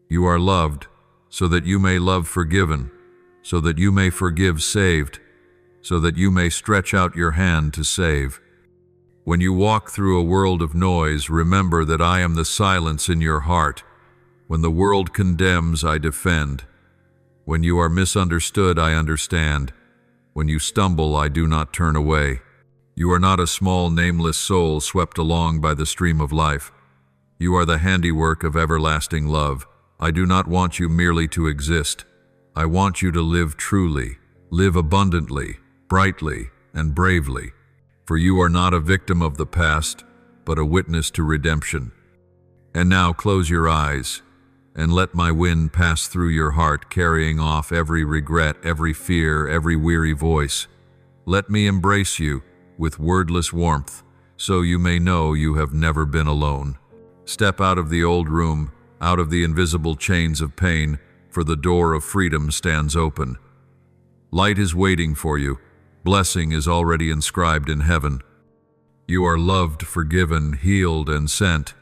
A: You are loved, so that you may love, forgiven, so that you may forgive, saved, so that you may stretch out your hand to save. When you walk through a world of noise, remember that I am the silence in your heart. When the world condemns, I defend. When you are misunderstood, I understand. When you stumble, I do not turn away. You are not a small, nameless soul swept along by the stream of life. You are the handiwork of everlasting love. I do not want you merely to exist. I want you to live truly, live abundantly, brightly, and bravely. For you are not a victim of the past, but a witness to redemption. And now close your eyes, and let my wind pass through your heart, carrying off every regret, every fear, every weary voice. Let me embrace you with wordless warmth, so you may know you have never been alone. Step out of the old room, out of the invisible chains of pain, for the door of freedom stands open. Light is waiting for you. Blessing is already inscribed in heaven. You are loved, forgiven, healed, and sent,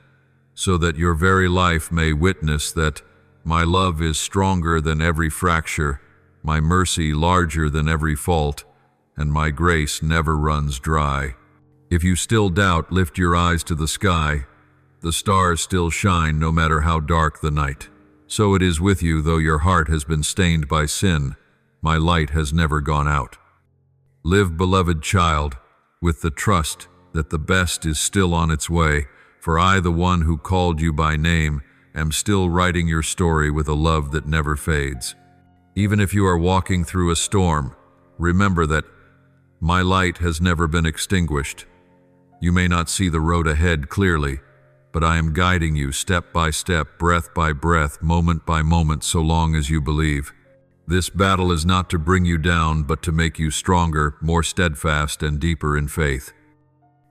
A: so that your very life may witness that my love is stronger than every fracture, my mercy larger than every fault, and my grace never runs dry. If you still doubt, lift your eyes to the sky. The stars still shine no matter how dark the night. So it is with you, though your heart has been stained by sin. My light has never gone out. Live, beloved child, with the trust that the best is still on its way, for I, the one who called you by name, am still writing your story with a love that never fades. Even if you are walking through a storm, remember that my light has never been extinguished. You may not see the road ahead clearly, but I am guiding you step by step, breath by breath, moment by moment, so long as you believe. This battle is not to bring you down, but to make you stronger, more steadfast, and deeper in faith.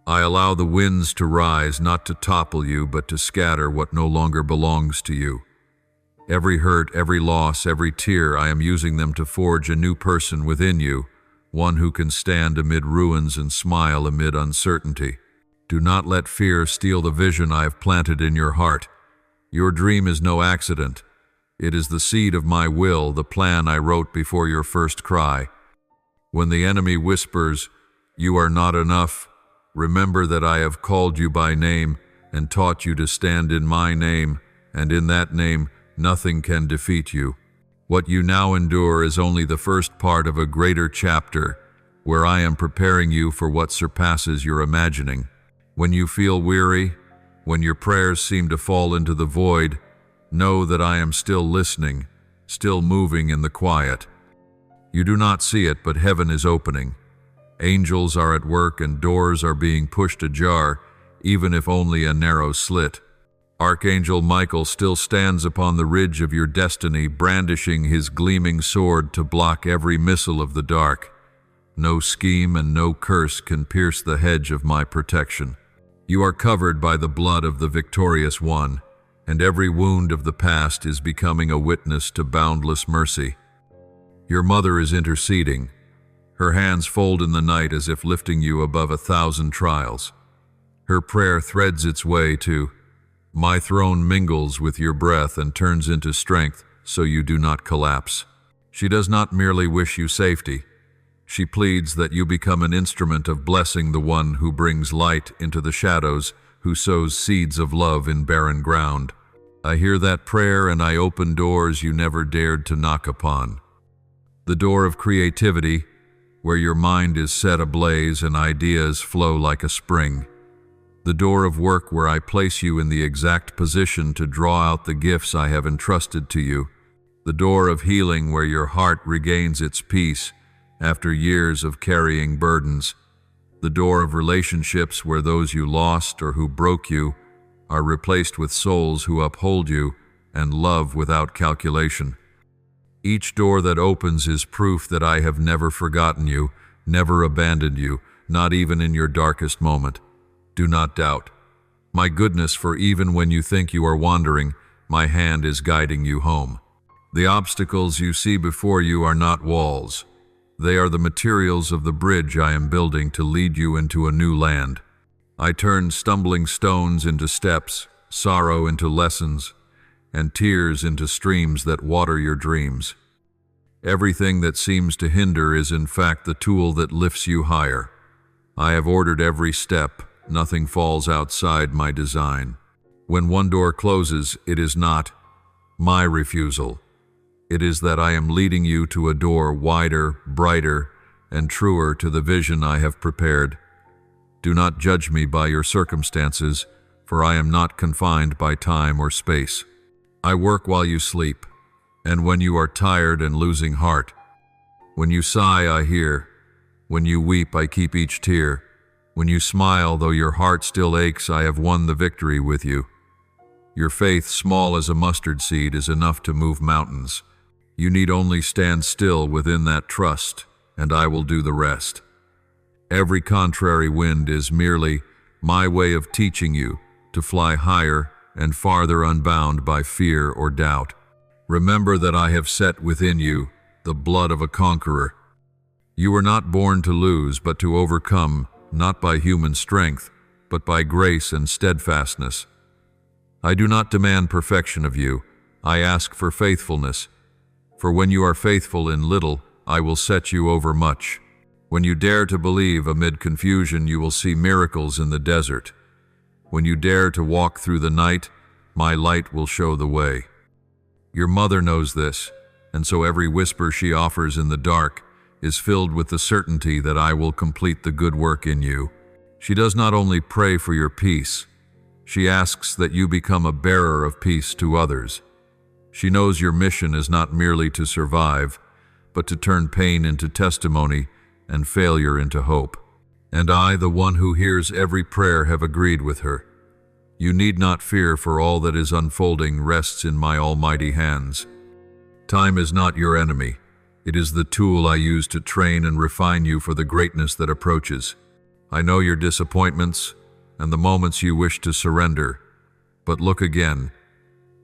A: I allow the winds to rise, not to topple you, but to scatter what no longer belongs to you. Every hurt, every loss, every tear, I am using them to forge a new person within you, one who can stand amid ruins and smile amid uncertainty. Do not let fear steal the vision I have planted in your heart. Your dream is no accident. It is the seed of my will, the plan I wrote before your first cry. When the enemy whispers, "You are not enough," remember that I have called you by name and taught you to stand in my name, and in that name nothing can defeat you. What you now endure is only the first part of a greater chapter, where I am preparing you for what surpasses your imagining. When you feel weary, when your prayers seem to fall into the void, know that I am still listening, still moving in the quiet. You do not see it, but heaven is opening. Angels are at work and doors are being pushed ajar, even if only a narrow slit. Archangel Michael still stands upon the ridge of your destiny, brandishing his gleaming sword to block every missile of the dark. No scheme and no curse can pierce the hedge of my protection. You are covered by the blood of the victorious one, and every wound of the past is becoming a witness to boundless mercy. Your mother is interceding. Her hands fold in the night as if lifting you above 1,000 trials. Her prayer threads its way to, "My throne mingles with your breath and turns into strength so you do not collapse." She does not merely wish you safety. She pleads that you become an instrument of blessing, the one who brings light into the shadows, who sows seeds of love in barren ground. I hear that prayer and I open doors you never dared to knock upon. The door of creativity, where your mind is set ablaze and ideas flow like a spring. The door of work, where I place you in the exact position to draw out the gifts I have entrusted to you. The door of healing, where your heart regains its peace after years of carrying burdens. The door of relationships, where those you lost or who broke you are replaced with souls who uphold you, and love without calculation. Each door that opens is proof that I have never forgotten you, never abandoned you, not even in your darkest moment. Do not doubt my goodness, for even when you think you are wandering, my hand is guiding you home. The obstacles you see before you are not walls. They are the materials of the bridge I am building to lead you into a new land. I turn stumbling stones into steps, sorrow into lessons, and tears into streams that water your dreams. Everything that seems to hinder is in fact the tool that lifts you higher. I have ordered every step. Nothing falls outside my design. When one door closes, it is not my refusal. It is that I am leading you to a door wider, brighter, and truer to the vision I have prepared. Do not judge me by your circumstances, for I am not confined by time or space. I work while you sleep, and when you are tired and losing heart. When you sigh, I hear. When you weep, I keep each tear. When you smile, though your heart still aches, I have won the victory with you. Your faith, small as a mustard seed, is enough to move mountains. You need only stand still within that trust, and I will do the rest. Every contrary wind is merely my way of teaching you to fly higher and farther unbound by fear or doubt. Remember that I have set within you the blood of a conqueror. You were not born to lose, but to overcome, not by human strength, but by grace and steadfastness. I do not demand perfection of you. I ask for faithfulness. For when you are faithful in little, I will set you over much. When you dare to believe amid confusion, you will see miracles in the desert. When you dare to walk through the night, my light will show the way. Your mother knows this, and so every whisper she offers in the dark is filled with the certainty that I will complete the good work in you. She does not only pray for your peace, she asks that you become a bearer of peace to others. She knows your mission is not merely to survive, but to turn pain into testimony and failure into hope. And I, the one who hears every prayer, have agreed with her. You need not fear, for all that is unfolding rests in my almighty hands. Time is not your enemy. It is the tool I use to train and refine you for the greatness that approaches. I know your disappointments and the moments you wish to surrender, but look again.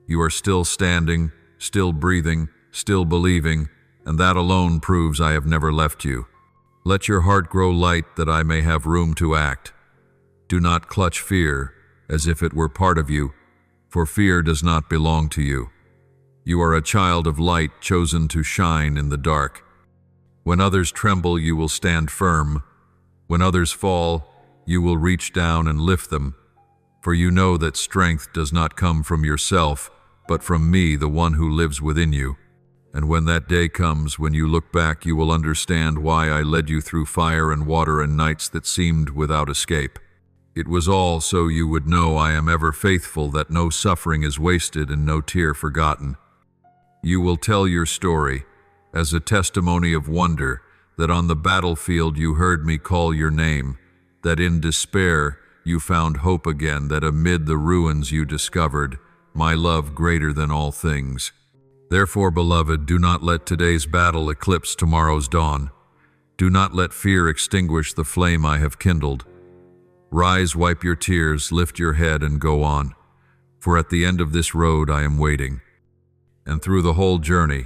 A: You are still standing, still breathing, still believing, and that alone proves I have never left you. Let your heart grow light that I may have room to act. Do not clutch fear as if it were part of you, for fear does not belong to you. You are a child of light chosen to shine in the dark. When others tremble, you will stand firm. When others fall, you will reach down and lift them. For you know that strength does not come from yourself, but from me, the one who lives within you. And when that day comes, when you look back, you will understand why I led you through fire and water and nights that seemed without escape. It was all so you would know I am ever faithful, that no suffering is wasted and no tear forgotten. You will tell your story as a testimony of wonder, that on the battlefield you heard me call your name, that in despair you found hope again, that amid the ruins you discovered my love greater than all things. Therefore, beloved, do not let today's battle eclipse tomorrow's dawn. Do not let fear extinguish the flame I have kindled. Rise, wipe your tears, lift your head, and go on. For at the end of this road I am waiting. And through the whole journey,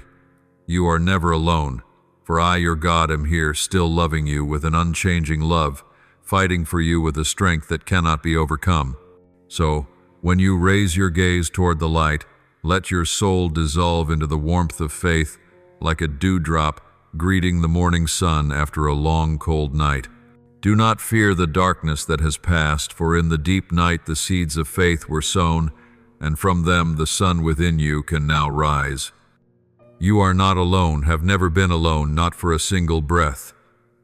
A: you are never alone, for I, your God, am here, still loving you with an unchanging love, fighting for you with a strength that cannot be overcome. So, when you raise your gaze toward the light, let your soul dissolve into the warmth of faith, like a dewdrop greeting the morning sun after a long, cold night. Do not fear the darkness that has passed, for in the deep night the seeds of faith were sown, and from them the sun within you can now rise. You are not alone, have never been alone, not for a single breath.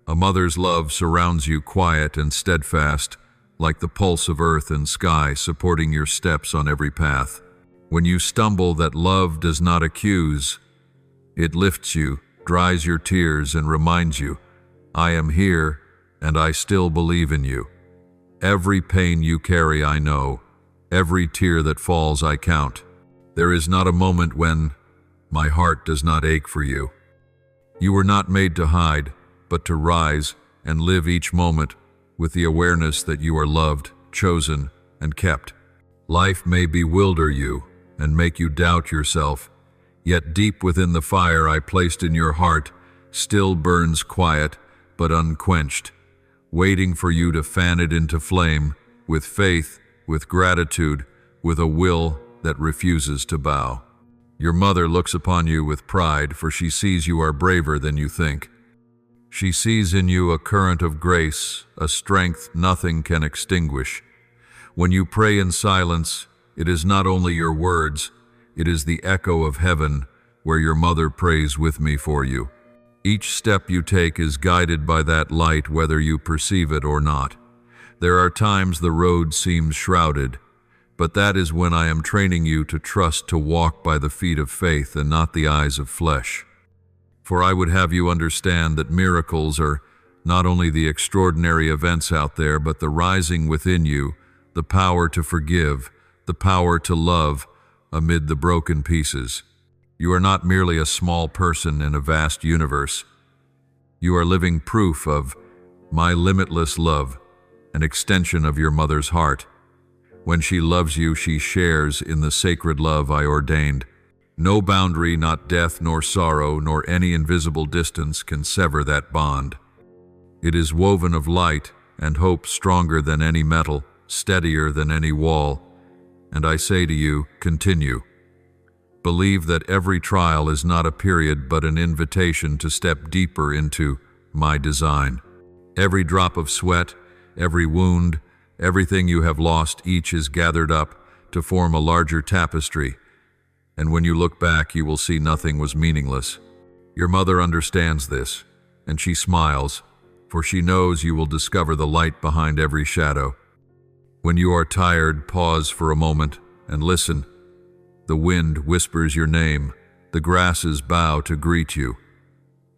A: A mother's love surrounds you, quiet and steadfast, like the pulse of earth and sky supporting your steps on every path. When you stumble, that love does not accuse. It lifts you, dries your tears, and reminds you, I am here, and I still believe in you. Every pain you carry I know, every tear that falls I count. There is not a moment when my heart does not ache for you. You were not made to hide, but to rise and live each moment with the awareness that you are loved, chosen, and kept. Life may bewilder you and make you doubt yourself, yet deep within the fire I placed in your heart still burns quiet but unquenched, waiting for you to fan it into flame with faith, with gratitude, with a will that refuses to bow. Your mother looks upon you with pride, for she sees you are braver than you think. She sees in you a current of grace, a strength nothing can extinguish. When you pray in silence, it is not only your words, it is the echo of heaven where your mother prays with me for you. Each step you take is guided by that light, whether you perceive it or not. There are times the road seems shrouded, but that is when I am training you to trust, to walk by the feet of faith and not the eyes of flesh. For I would have you understand that miracles are not only the extraordinary events out there, but the rising within you, the power to forgive, the power to love amid the broken pieces. You are not merely a small person in a vast universe. You are living proof of my limitless love, an extension of your mother's heart. When she loves you, she shares in the sacred love I ordained. No boundary, not death, nor sorrow, nor any invisible distance can sever that bond. It is woven of light and hope, stronger than any metal, steadier than any wall. And I say to you, continue. Believe that every trial is not a period but an invitation to step deeper into my design. Every drop of sweat, every wound, everything you have lost, each is gathered up to form a larger tapestry. And when you look back, you will see nothing was meaningless. Your mother understands this, and she smiles, for she knows you will discover the light behind every shadow. When you are tired, pause for a moment and listen. The wind whispers your name. The grasses bow to greet you.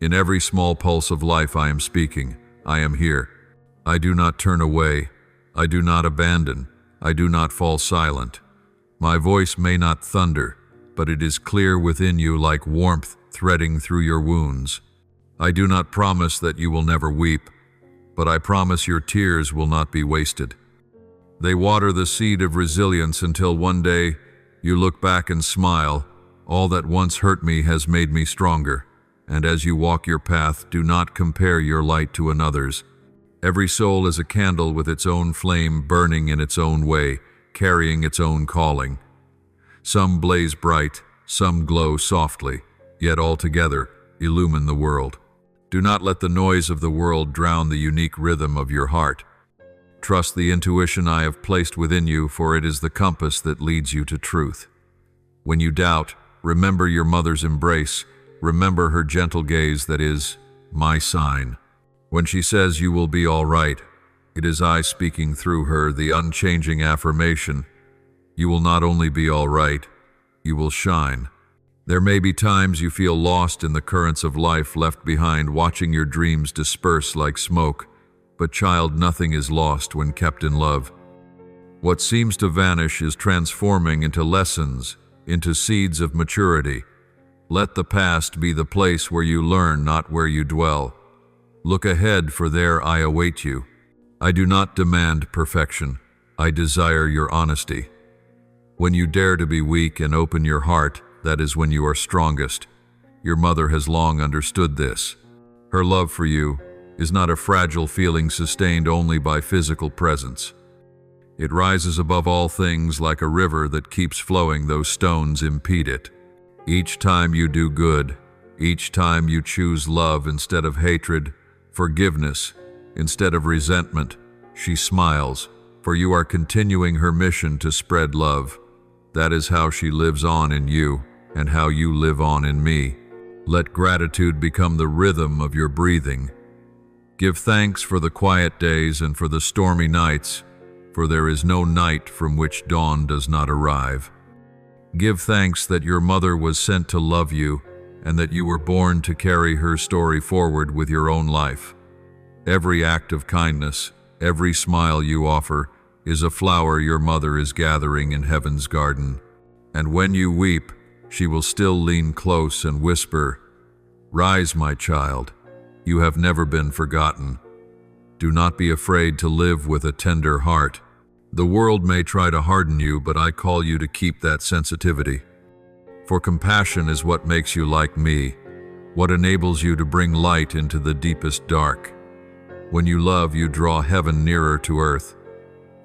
A: In every small pulse of life I am speaking. I am here. I do not turn away. I do not abandon. I do not fall silent. My voice may not thunder, but it is clear within you like warmth threading through your wounds. I do not promise that you will never weep, but I promise your tears will not be wasted. They water the seed of resilience until one day you look back and smile. All that once hurt me has made me stronger. And as you walk your path, do not compare your light to another's. Every soul is a candle with its own flame, burning in its own way, carrying its own calling. Some blaze bright, some glow softly, yet all together illumine the world. Do not let the noise of the world drown the unique rhythm of your heart. Trust the intuition I have placed within you, for it is the compass that leads you to truth. When you doubt, remember your mother's embrace. Remember her gentle gaze that is my sign. When she says you will be all right, it is I speaking through her, the unchanging affirmation. You will not only be all right, you will shine. There may be times you feel lost in the currents of life, left behind, watching your dreams disperse like smoke. But child, nothing is lost when kept in love. What seems to vanish is transforming into lessons, into seeds of maturity. Let the past be the place where you learn, not where you dwell. Look ahead, for there I await you. I do not demand perfection. I desire your honesty. When you dare to be weak and open your heart, that is when you are strongest. Your mother has long understood this. Her love for you is not a fragile feeling sustained only by physical presence. It rises above all things like a river that keeps flowing though stones impede it. Each time you do good, each time you choose love instead of hatred, forgiveness instead of resentment, she smiles, for you are continuing her mission to spread love. That is how she lives on in you, and how you live on in me. Let gratitude become the rhythm of your breathing. Give thanks for the quiet days and for the stormy nights, for there is no night from which dawn does not arrive. Give thanks that your mother was sent to love you and that you were born to carry her story forward with your own life. Every act of kindness, every smile you offer, is a flower your mother is gathering in heaven's garden. And when you weep, she will still lean close and whisper, "Rise, my child. You have never been forgotten. Do not be afraid to live with a tender heart. The world may try to harden you, but I call you to keep that sensitivity. For compassion is what makes you like me, what enables you to bring light into the deepest dark. When you love, you draw heaven nearer to earth.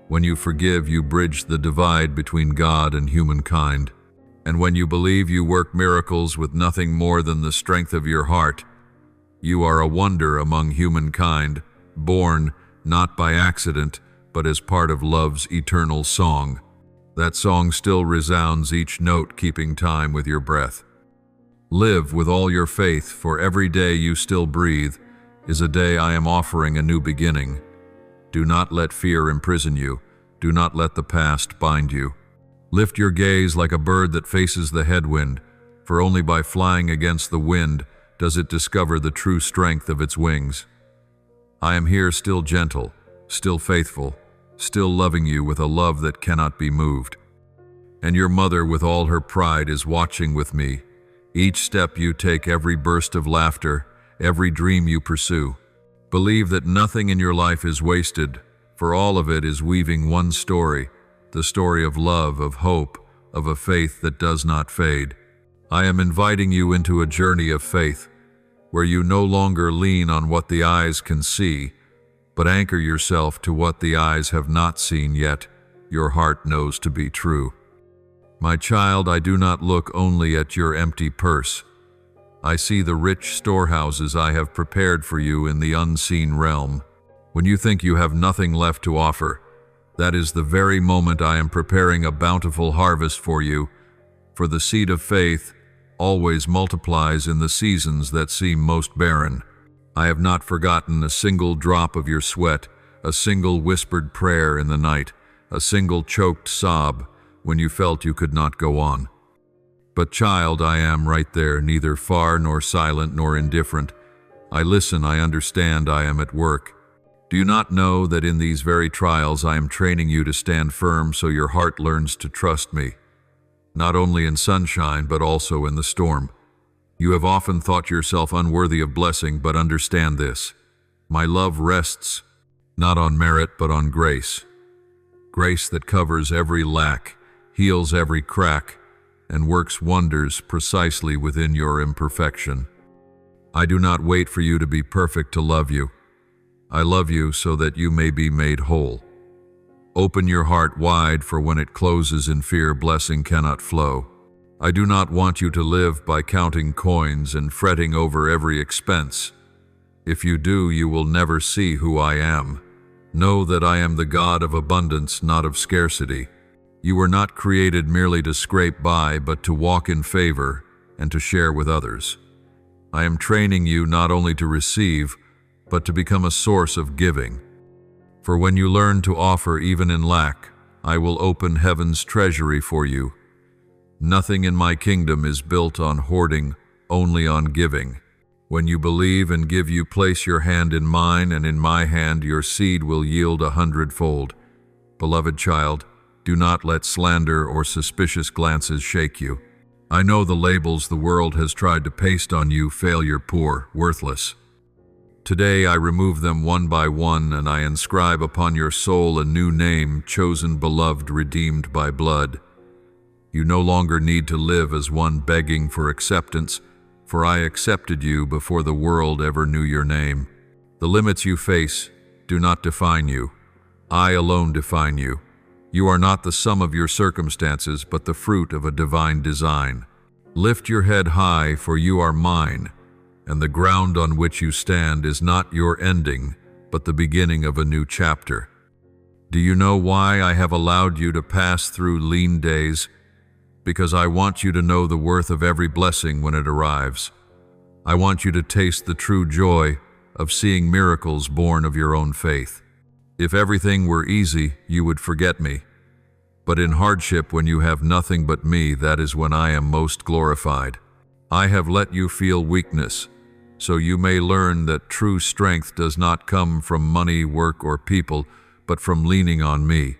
A: When you forgive, you bridge the divide between God and humankind. And when you believe, you work miracles with nothing more than the strength of your heart. You are a wonder among humankind, born not by accident, but as part of love's eternal song. That song still resounds, each note keeping time with your breath. Live with all your faith, for every day you still breathe is a day I am offering a new beginning. Do not let fear imprison you. Do not let the past bind you. Lift your gaze like a bird that faces the headwind, for only by flying against the wind does it discover the true strength of its wings. I am here, still gentle, still faithful, still loving you with a love that cannot be moved. And your mother, with all her pride, is watching with me. Each step you take, every burst of laughter, every dream you pursue. Believe that nothing in your life is wasted, for all of it is weaving one story, the story of love, of hope, of a faith that does not fade. I am inviting you into a journey of faith, where you no longer lean on what the eyes can see, but anchor yourself to what the eyes have not seen yet your heart knows to be true. My child, I do not look only at your empty purse. I see the rich storehouses I have prepared for you in the unseen realm. When you think you have nothing left to offer, that is the very moment I am preparing a bountiful harvest for you, for the seed of faith always multiplies in the seasons that seem most barren. I have not forgotten a single drop of your sweat, a single whispered prayer in the night, a single choked sob when you felt you could not go on. But child, I am right there, neither far nor silent nor indifferent. I listen, I understand, I am at work. Do you not know that in these very trials I am training you to stand firm so your heart learns to trust me, not only in sunshine but also in the storm? You have often thought yourself unworthy of blessing, but understand this. My love rests not on merit but on grace. Grace that covers every lack, heals every crack, and works wonders precisely within your imperfection. I do not wait for you to be perfect to love you. I love you so that you may be made whole. Open your heart wide, for when it closes in fear, blessing cannot flow. I do not want you to live by counting coins and fretting over every expense. If you do, you will never see who I am. Know that I am the God of abundance, not of scarcity. You were not created merely to scrape by, but to walk in favor and to share with others. I am training you not only to receive, but to become a source of giving. For when you learn to offer even in lack, I will open heaven's treasury for you. Nothing in my kingdom is built on hoarding, only on giving. When you believe and give, you place your hand in mine, and in my hand your seed will yield 100-fold. Beloved child, do not let slander or suspicious glances shake you. I know the labels the world has tried to paste on you: failure, poor, worthless. Today I remove them one by one, and I inscribe upon your soul a new name: chosen, beloved, redeemed by blood. You no longer need to live as one begging for acceptance, for I accepted you before the world ever knew your name. The limits you face do not define you. I alone define you. You are not the sum of your circumstances, but the fruit of a divine design. Lift your head high, for you are mine, and the ground on which you stand is not your ending, but the beginning of a new chapter. Do you know why I have allowed you to pass through lean days? Because I want you to know the worth of every blessing when it arrives. I want you to taste the true joy of seeing miracles born of your own faith. If everything were easy, you would forget me. But in hardship, when you have nothing but me, that is when I am most glorified. I have let you feel weakness, so you may learn that true strength does not come from money, work, or people, but from leaning on me.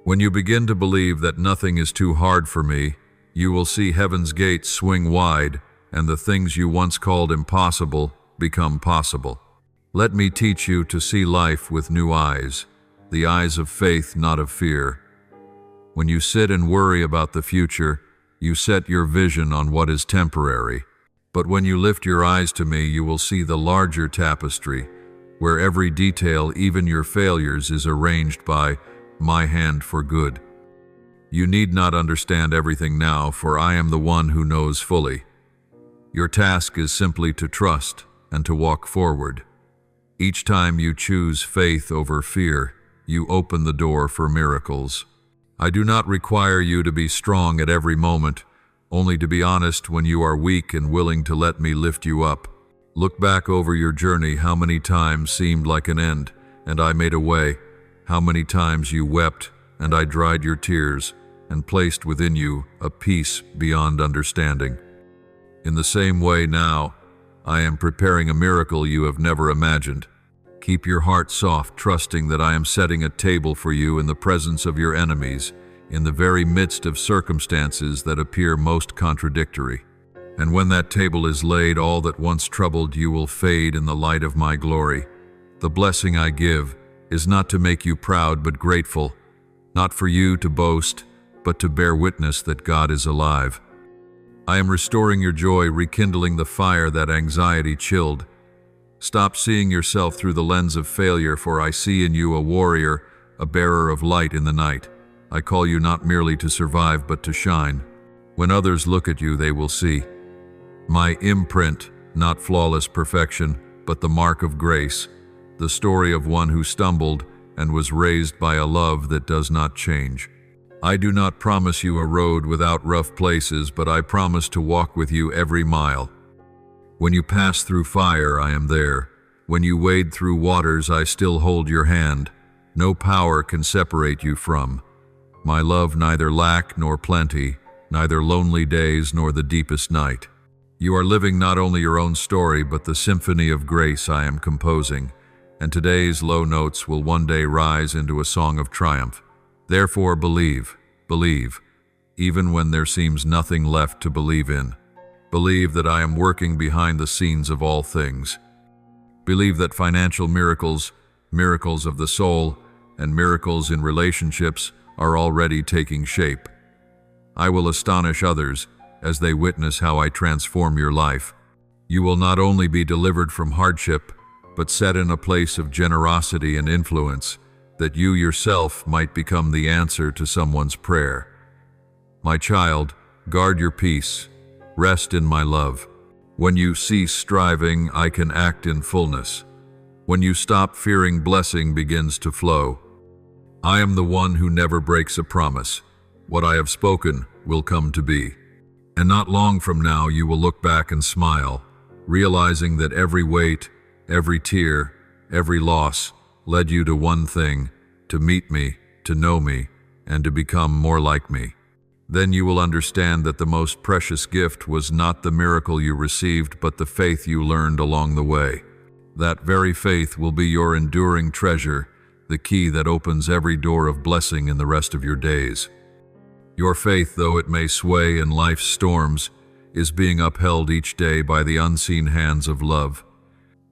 A: When you begin to believe that nothing is too hard for me, You will see heaven's gates swing wide, and the things you once called impossible become possible. Let me teach you to see life with new eyes, the eyes of faith, not of fear. When you sit and worry about the future, you set your vision on what is temporary. But when you lift your eyes to me, you will see the larger tapestry, where every detail, even your failures, is arranged by my hand for good. You need not understand everything now, for I am the one who knows fully. Your task is simply to trust and to walk forward. Each time you choose faith over fear, you open the door for miracles. I do not require you to be strong at every moment, only to be honest when you are weak and willing to let me lift you up. Look back over your journey. How many times seemed like an end, and I made a way? How many times you wept, and I dried your tears, and placed within you a peace beyond understanding. In the same way now, I am preparing a miracle you have never imagined. Keep your heart soft, trusting that I am setting a table for you in the presence of your enemies, in the very midst of circumstances that appear most contradictory. And when that table is laid, all that once troubled you will fade in the light of my glory. The blessing I give is not to make you proud but grateful, not for you to boast, but to bear witness that God is alive. I am restoring your joy, rekindling the fire that anxiety chilled. Stop seeing yourself through the lens of failure, for I see in you a warrior, a bearer of light in the night. I call you not merely to survive, but to shine. When others look at you, they will see my imprint, not flawless perfection, but the mark of grace, the story of one who stumbled and was raised by a love that does not change. I do not promise you a road without rough places, but I promise to walk with you every mile. When you pass through fire, I am there. When you wade through waters, I still hold your hand. No power can separate you from my love, neither lack nor plenty, neither lonely days nor the deepest night. You are living not only your own story, but the symphony of grace I am composing, and today's low notes will one day rise into a song of triumph. Therefore believe, even when there seems nothing left to believe in. Believe that I am working behind the scenes of all things. Believe that financial miracles, miracles of the soul, and miracles in relationships are already taking shape. I will astonish others as they witness how I transform your life. You will not only be delivered from hardship, but set in a place of generosity and influence, that you yourself might become the answer to someone's prayer. My child, guard your peace. Rest in my love. When you cease striving, I can act in fullness. When you stop fearing, blessing begins to flow. I am the one who never breaks a promise. What I have spoken will come to be. And not long from now, you will look back and smile, realizing that every weight, every tear, every loss led you to one thing: to meet me, to know me, and to become more like me. Then you will understand that the most precious gift was not the miracle you received, but the faith you learned along the way. That very faith will be your enduring treasure, the key that opens every door of blessing in the rest of your days. Your faith, though it may sway in life's storms, is being upheld each day by the unseen hands of love.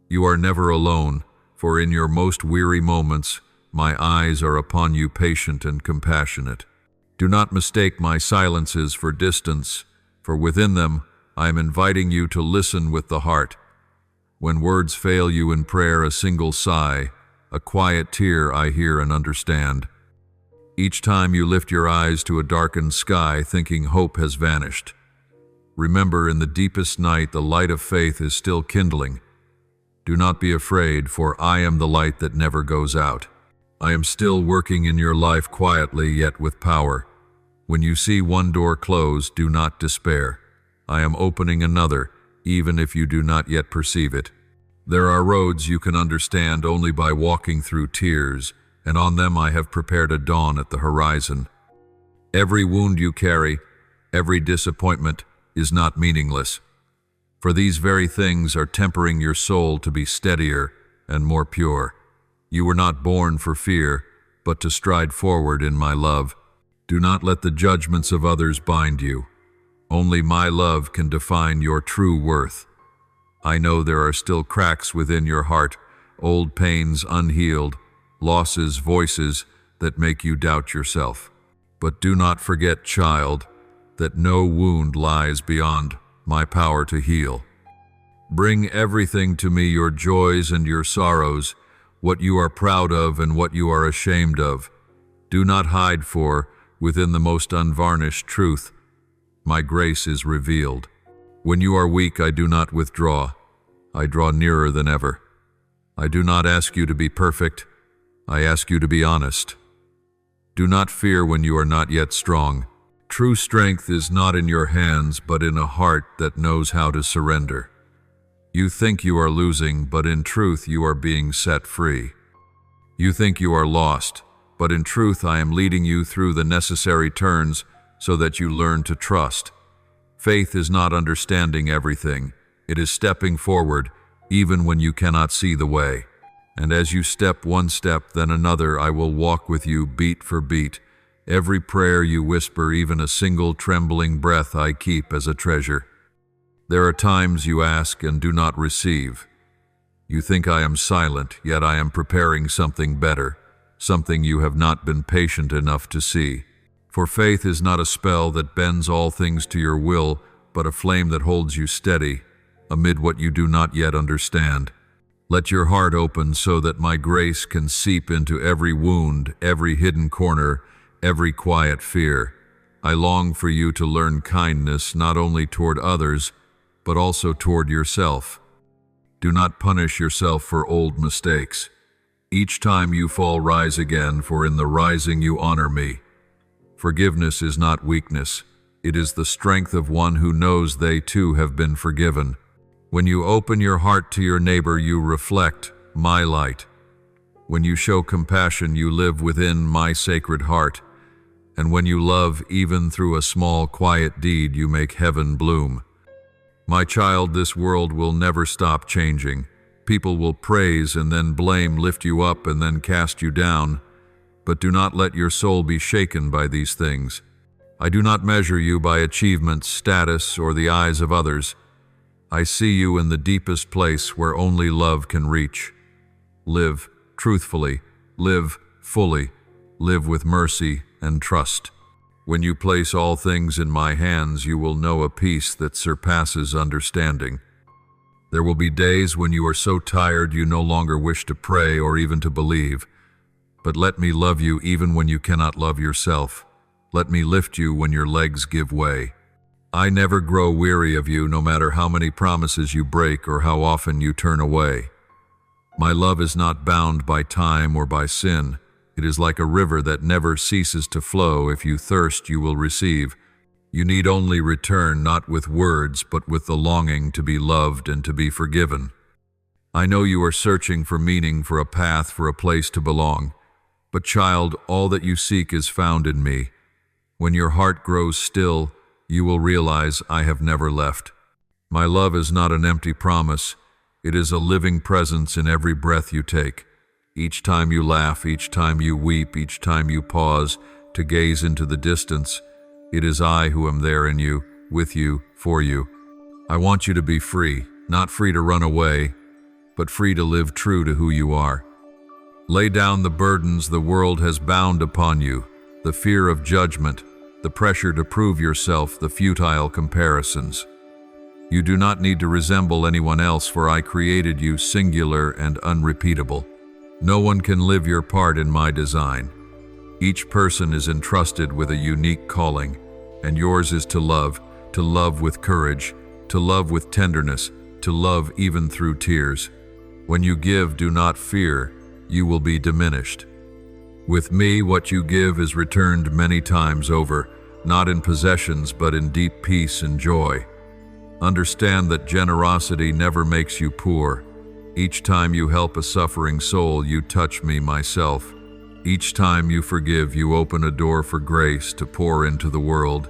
A: You are never alone, for in your most weary moments, my eyes are upon you, patient and compassionate. Do not mistake my silences for distance, for within them I am inviting you to listen with the heart. When words fail you in prayer, a single sigh, a quiet tear I hear and understand. Each time you lift your eyes to a darkened sky, thinking hope has vanished, remember, in the deepest night the light of faith is still kindling. Do not be afraid, for I am the light that never goes out. I am still working in your life quietly, yet with power. When you see one door closed, do not despair. I am opening another, even if you do not yet perceive it. There are roads you can understand only by walking through tears, and on them I have prepared a dawn at the horizon. Every wound you carry, every disappointment, is not meaningless. For these very things are tempering your soul to be steadier and more pure. You were not born for fear, but to stride forward in my love. Do not let the judgments of others bind you. Only my love can define your true worth. I know there are still cracks within your heart, old pains unhealed, losses, voices that make you doubt yourself. But do not forget, child, that no wound lies beyond my power to heal. Bring everything to me, your joys and your sorrows, what you are proud of and what you are ashamed of. Do not hide, for within the most unvarnished truth, my grace is revealed. When you are weak, I do not withdraw. I draw nearer than ever. I do not ask you to be perfect. I ask you to be honest. Do not fear when you are not yet strong. True strength is not in your hands, but in a heart that knows how to surrender. You think you are losing, but in truth you are being set free. You think you are lost, but in truth I am leading you through the necessary turns so that you learn to trust. Faith is not understanding everything. It is stepping forward, even when you cannot see the way. And as you step one step, then another, I will walk with you beat for beat. Every prayer you whisper, even a single trembling breath, I keep as a treasure. There are times you ask and do not receive. You think I am silent, yet I am preparing something better, something you have not been patient enough to see. For faith is not a spell that bends all things to your will, but a flame that holds you steady amid what you do not yet understand. Let your heart open so that my grace can seep into every wound, every hidden corner, every quiet fear. I long for you to learn kindness not only toward others, but also toward yourself. Do not punish yourself for old mistakes. Each time you fall, rise again, for in the rising you honor me. Forgiveness is not weakness. It is the strength of one who knows they too have been forgiven. When you open your heart to your neighbor, you reflect my light. When you show compassion, you live within my sacred heart. And when you love, even through a small, quiet deed, you make heaven bloom. My child, this world will never stop changing. People will praise and then blame, lift you up and then cast you down. But do not let your soul be shaken by these things. I do not measure you by achievements, status, or the eyes of others. I see you in the deepest place where only love can reach. Live truthfully, live fully, live with mercy and trust. When you place all things in my hands, you will know a peace that surpasses understanding. There will be days when you are so tired you no longer wish to pray or even to believe. But let me love you even when you cannot love yourself. Let me lift you when your legs give way. I never grow weary of you, no matter how many promises you break or how often you turn away. My love is not bound by time or by sin. It is like a river that never ceases to flow. If you thirst, you will receive. You need only return, not with words, but with the longing to be loved and to be forgiven. I know you are searching for meaning, for a path, for a place to belong. But child, all that you seek is found in me. When your heart grows still, you will realize I have never left. My love is not an empty promise. It is a living presence in every breath you take. Each time you laugh, each time you weep, each time you pause to gaze into the distance, it is I who am there in you, with you, for you. I want you to be free, not free to run away, but free to live true to who you are. Lay down the burdens the world has bound upon you, the fear of judgment, the pressure to prove yourself, the futile comparisons. You do not need to resemble anyone else, for I created you singular and unrepeatable. No one can live your part in my design. Each person is entrusted with a unique calling, and yours is to love with courage, to love with tenderness, to love even through tears. When you give, do not fear. You will be diminished. With me, what you give is returned many times over, not in possessions, but in deep peace and joy. Understand that generosity never makes you poor. Each time you help a suffering soul, you touch me myself. Each time you forgive, you open a door for grace to pour into the world.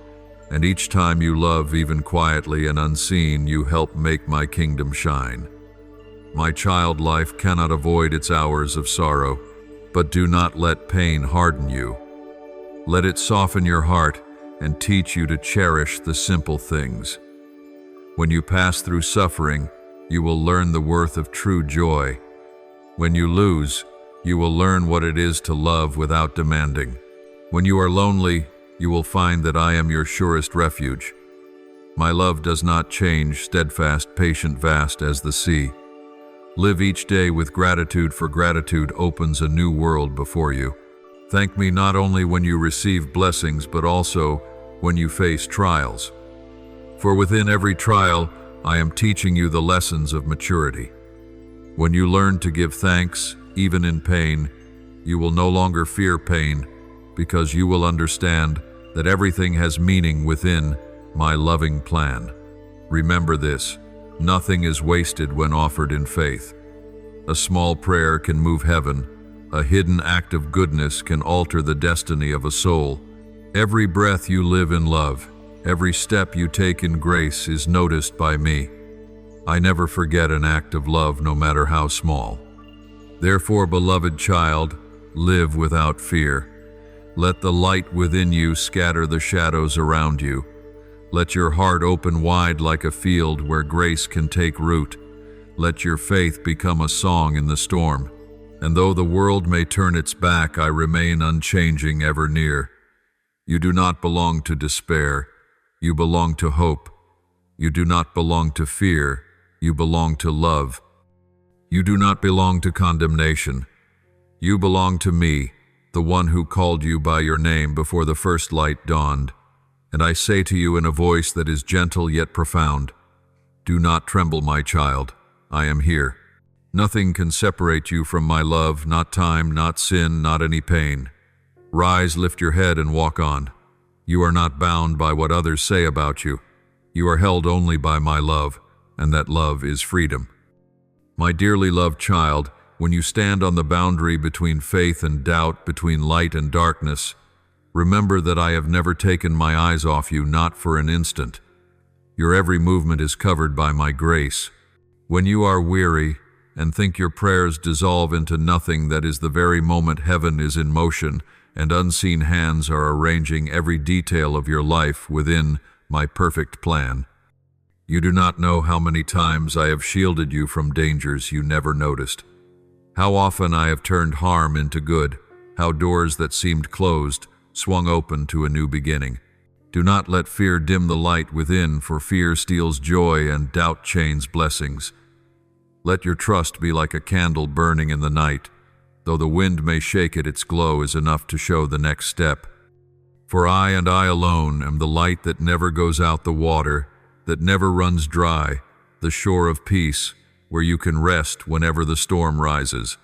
A: And each time you love, even quietly and unseen, you help make my kingdom shine. My child, life cannot avoid its hours of sorrow, but do not let pain harden you. Let it soften your heart and teach you to cherish the simple things. When you pass through suffering, you will learn the worth of true joy. When you lose, you will learn what it is to love without demanding. When you are lonely, you will find that I am your surest refuge. My love does not change, steadfast, patient, vast as the sea. Live each day with gratitude, for gratitude opens a new world before you. Thank me not only when you receive blessings, but also when you face trials. For within every trial, I am teaching you the lessons of maturity. When you learn to give thanks, even in pain, you will no longer fear pain, because you will understand that everything has meaning within my loving plan. Remember this: nothing is wasted when offered in faith. A small prayer can move heaven. A hidden act of goodness can alter the destiny of a soul. Every breath you live in love, every step you take in grace is noticed by me. I never forget an act of love, no matter how small. Therefore, beloved child, live without fear. Let the light within you scatter the shadows around you. Let your heart open wide like a field where grace can take root. Let your faith become a song in the storm. And though the world may turn its back, I remain unchanging, ever near. You do not belong to despair. You belong to hope. You do not belong to fear. You belong to love. You do not belong to condemnation. You belong to me, the one who called you by your name before the first light dawned. And I say to you in a voice that is gentle yet profound, do not tremble, my child. I am here. Nothing can separate you from my love, not time, not sin, not any pain. Rise, lift your head, and walk on. You are not bound by what others say about you. You are held only by my love, and that love is freedom. My dearly loved child, when you stand on the boundary between faith and doubt, between light and darkness, remember that I have never taken my eyes off you, not for an instant. Your every movement is covered by my grace. When you are weary and think your prayers dissolve into nothing, that is the very moment heaven is in motion and unseen hands are arranging every detail of your life within my perfect plan. You do not know how many times I have shielded you from dangers you never noticed. How often I have turned harm into good, how doors that seemed closed swung open to a new beginning. Do not let fear dim the light within, for fear steals joy and doubt chains blessings. Let your trust be like a candle burning in the night. Though the wind may shake it, its glow is enough to show the next step. For I and I alone am the light that never goes out, the water that never runs dry, the shore of peace where you can rest whenever the storm rises.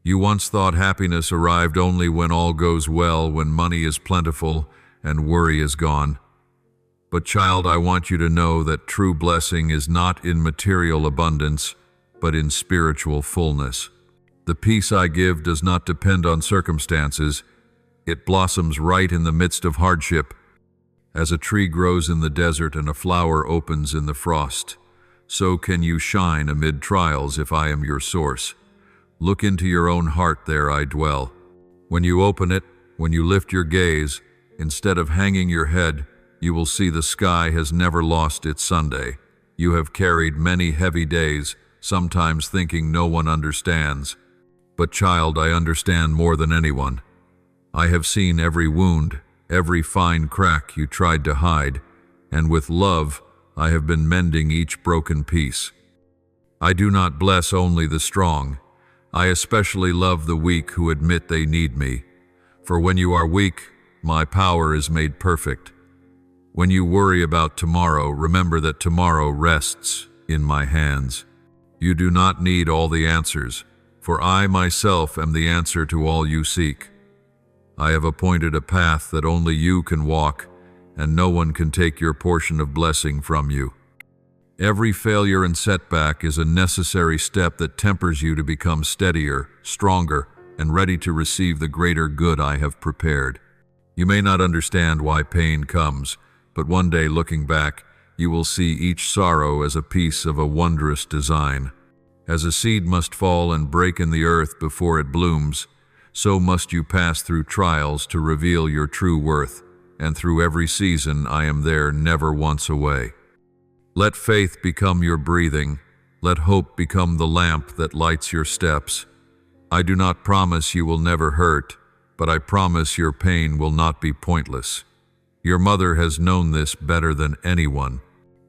A: You once thought happiness arrived only when all goes well, when money is plentiful and worry is gone. But child, I want you to know that true blessing is not in material abundance, but in spiritual fullness. The peace I give does not depend on circumstances. It blossoms right in the midst of hardship. As a tree grows in the desert and a flower opens in the frost, so can you shine amid trials if I am your source. Look into your own heart, there I dwell. When you open it, when you lift your gaze, instead of hanging your head, you will see the sky has never lost its Sunday. You have carried many heavy days, sometimes thinking no one understands. But child, I understand more than anyone. I have seen every wound, every fine crack you tried to hide, and with love I have been mending each broken piece. I do not bless only the strong. I especially love the weak who admit they need me. For when you are weak, my power is made perfect. When you worry about tomorrow, remember that tomorrow rests in my hands. You do not need all the answers, for I myself am the answer to all you seek. I have appointed a path that only you can walk, and no one can take your portion of blessing from you. Every failure and setback is a necessary step that tempers you to become steadier, stronger, and ready to receive the greater good I have prepared. You may not understand why pain comes, but one day, looking back, you will see each sorrow as a piece of a wondrous design. As a seed must fall and break in the earth before it blooms, so must you pass through trials to reveal your true worth, and through every season I am there, never once away. Let faith become your breathing. Let hope become the lamp that lights your steps. I do not promise you will never hurt, but I promise your pain will not be pointless. Your mother has known this better than anyone.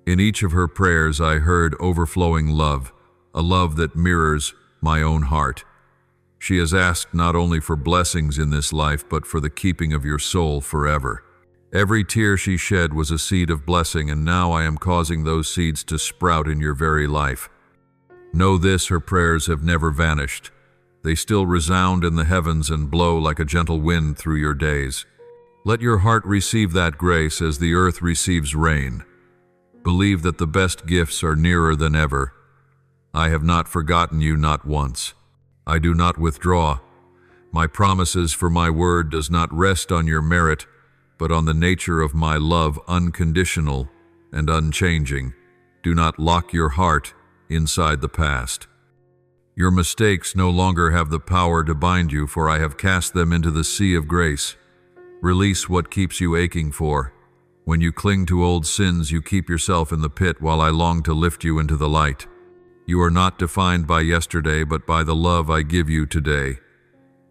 A: In each of her prayers I heard overflowing love, a love that mirrors my own heart. She has asked not only for blessings in this life, but for the keeping of your soul forever. Every tear she shed was a seed of blessing, and now I am causing those seeds to sprout in your very life. Know this, her prayers have never vanished. They still resound in the heavens and blow like a gentle wind through your days. Let your heart receive that grace as the earth receives rain. Believe that the best gifts are nearer than ever. I have not forgotten you, not once. I do not withdraw. My promises for my word does not rest on your merit, but on the nature of my love, unconditional and unchanging. Do not lock your heart inside the past. Your mistakes no longer have the power to bind you, for I have cast them into the sea of grace. Release what keeps you aching for. When you cling to old sins, you keep yourself in the pit, while I long to lift you into the light. You are not defined by yesterday, but by the love I give you today.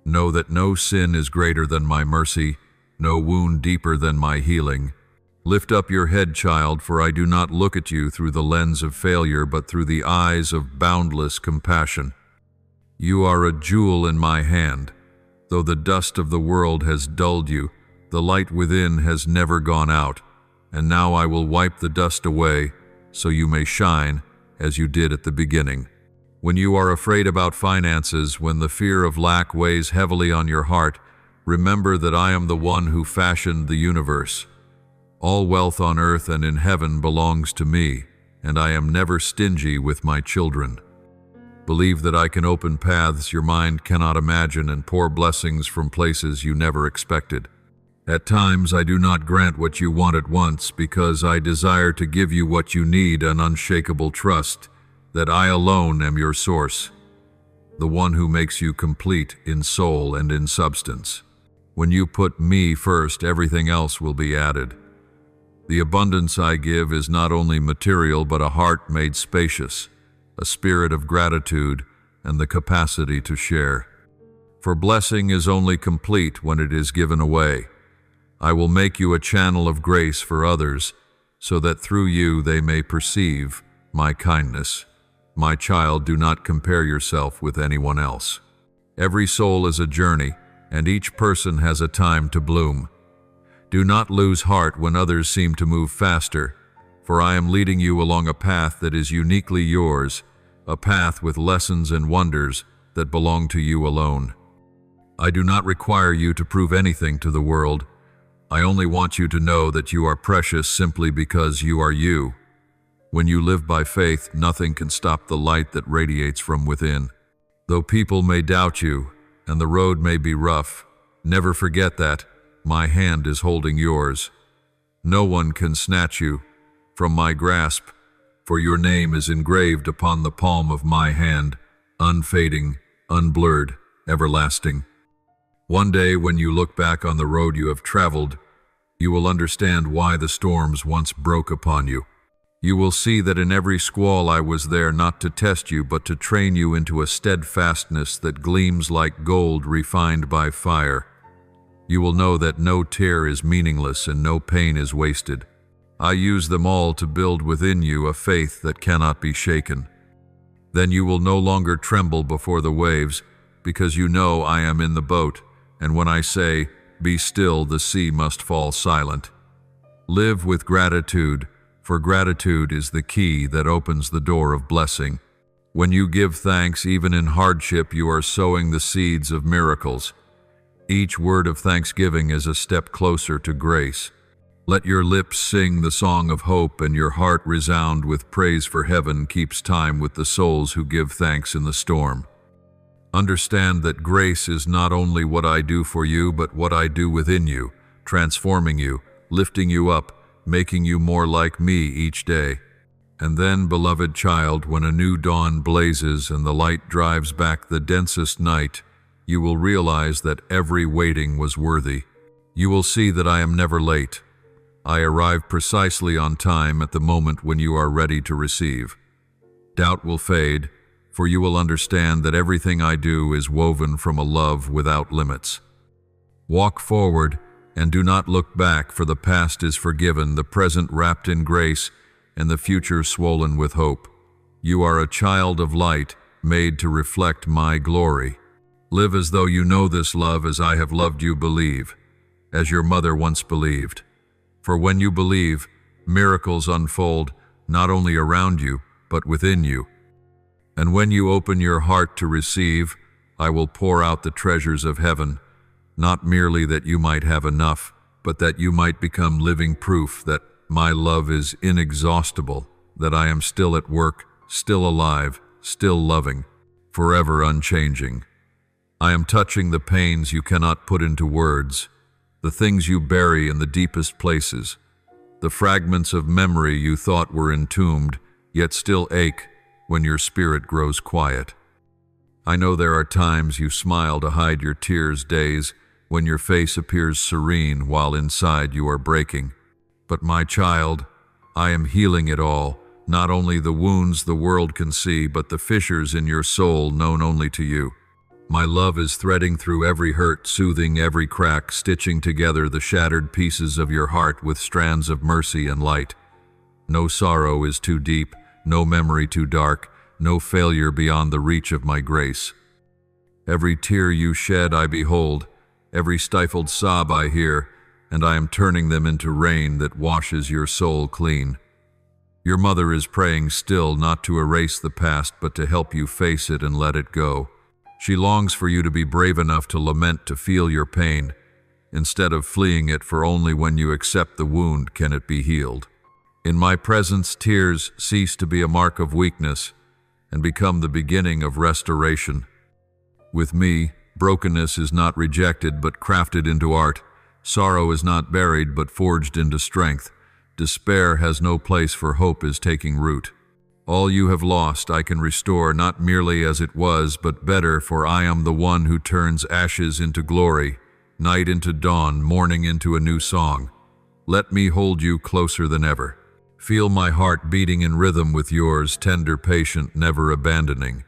A: Know that no sin is greater than my mercy, no wound deeper than my healing. Lift up your head, child, for I do not look at you through the lens of failure, but through the eyes of boundless compassion. You are a jewel in my hand. Though the dust of the world has dulled you, the light within has never gone out, and now I will wipe the dust away, so you may shine as you did at the beginning. When you are afraid about finances, when the fear of lack weighs heavily on your heart, remember that I am the one who fashioned the universe. All wealth on earth and in heaven belongs to me, and I am never stingy with my children. Believe that I can open paths your mind cannot imagine and pour blessings from places you never expected. At times I do not grant what you want at once, because I desire to give you what you need, an unshakable trust that I alone am your source, the one who makes you complete in soul and in substance. When you put me first, everything else will be added. The abundance I give is not only material, but a heart made spacious, a spirit of gratitude, and the capacity to share. For blessing is only complete when it is given away. I will make you a channel of grace for others, so that through you they may perceive my kindness. My child, do not compare yourself with anyone else. Every soul is a journey, and each person has a time to bloom. Do not lose heart when others seem to move faster, for I am leading you along a path that is uniquely yours, a path with lessons and wonders that belong to you alone. I do not require you to prove anything to the world. I only want you to know that you are precious simply because you are you. When you live by faith, nothing can stop the light that radiates from within. Though people may doubt you, and the road may be rough, never forget that my hand is holding yours. No one can snatch you from my grasp, for your name is engraved upon the palm of my hand, unfading, unblurred, everlasting. One day, when you look back on the road you have traveled, you will understand why the storms once broke upon you. You will see that in every squall I was there, not to test you, but to train you into a steadfastness that gleams like gold refined by fire. You will know that no tear is meaningless and no pain is wasted. I use them all to build within you a faith that cannot be shaken. Then you will no longer tremble before the waves, because you know I am in the boat, and when I say, "Be still," the sea must fall silent. Live with gratitude, for gratitude is the key that opens the door of blessing. When you give thanks, even in hardship, you are sowing the seeds of miracles. Each word of thanksgiving is a step closer to grace. Let your lips sing the song of hope and your heart resound with praise, for heaven keeps time with the souls who give thanks in the storm. Understand that grace is not only what I do for you, but what I do within you, transforming you, lifting you up, making you more like me each day. And then, beloved child, when a new dawn blazes and the light drives back the densest night, you will realize that every waiting was worthy. You will see that I am never late. I arrive precisely on time at the moment when you are ready to receive. Doubt will fade, for you will understand that everything I do is woven from a love without limits. Walk forward and do not look back, for the past is forgiven, the present wrapped in grace, and the future swollen with hope. You are a child of light, made to reflect my glory. Live as though you know this love as I have loved you. Believe, as your mother once believed. For when you believe, miracles unfold, not only around you, but within you. And when you open your heart to receive, I will pour out the treasures of heaven, not merely that you might have enough, but that you might become living proof that my love is inexhaustible, that I am still at work, still alive, still loving, forever unchanging. I am touching the pains you cannot put into words, the things you bury in the deepest places, the fragments of memory you thought were entombed, yet still ache when your spirit grows quiet. I know there are times you smile to hide your tears, days when your face appears serene while inside you are breaking. But my child, I am healing it all, not only the wounds the world can see, but the fissures in your soul known only to you. My love is threading through every hurt, soothing every crack, stitching together the shattered pieces of your heart with strands of mercy and light. No sorrow is too deep, no memory too dark, no failure beyond the reach of my grace. Every tear you shed I behold, every stifled sob I hear, and I am turning them into rain that washes your soul clean. Your mother is praying still, not to erase the past, but to help you face it and let it go. She longs for you to be brave enough to lament, to feel your pain, instead of fleeing it, for only when you accept the wound can it be healed. In my presence, tears cease to be a mark of weakness and become the beginning of restoration. With me, brokenness is not rejected but crafted into art. Sorrow is not buried but forged into strength. Despair has no place, for hope is taking root. All you have lost I can restore, not merely as it was, but better, for I am the one who turns ashes into glory, night into dawn, morning into a new song. Let me hold you closer than ever. Feel my heart beating in rhythm with yours, tender, patient, never abandoning.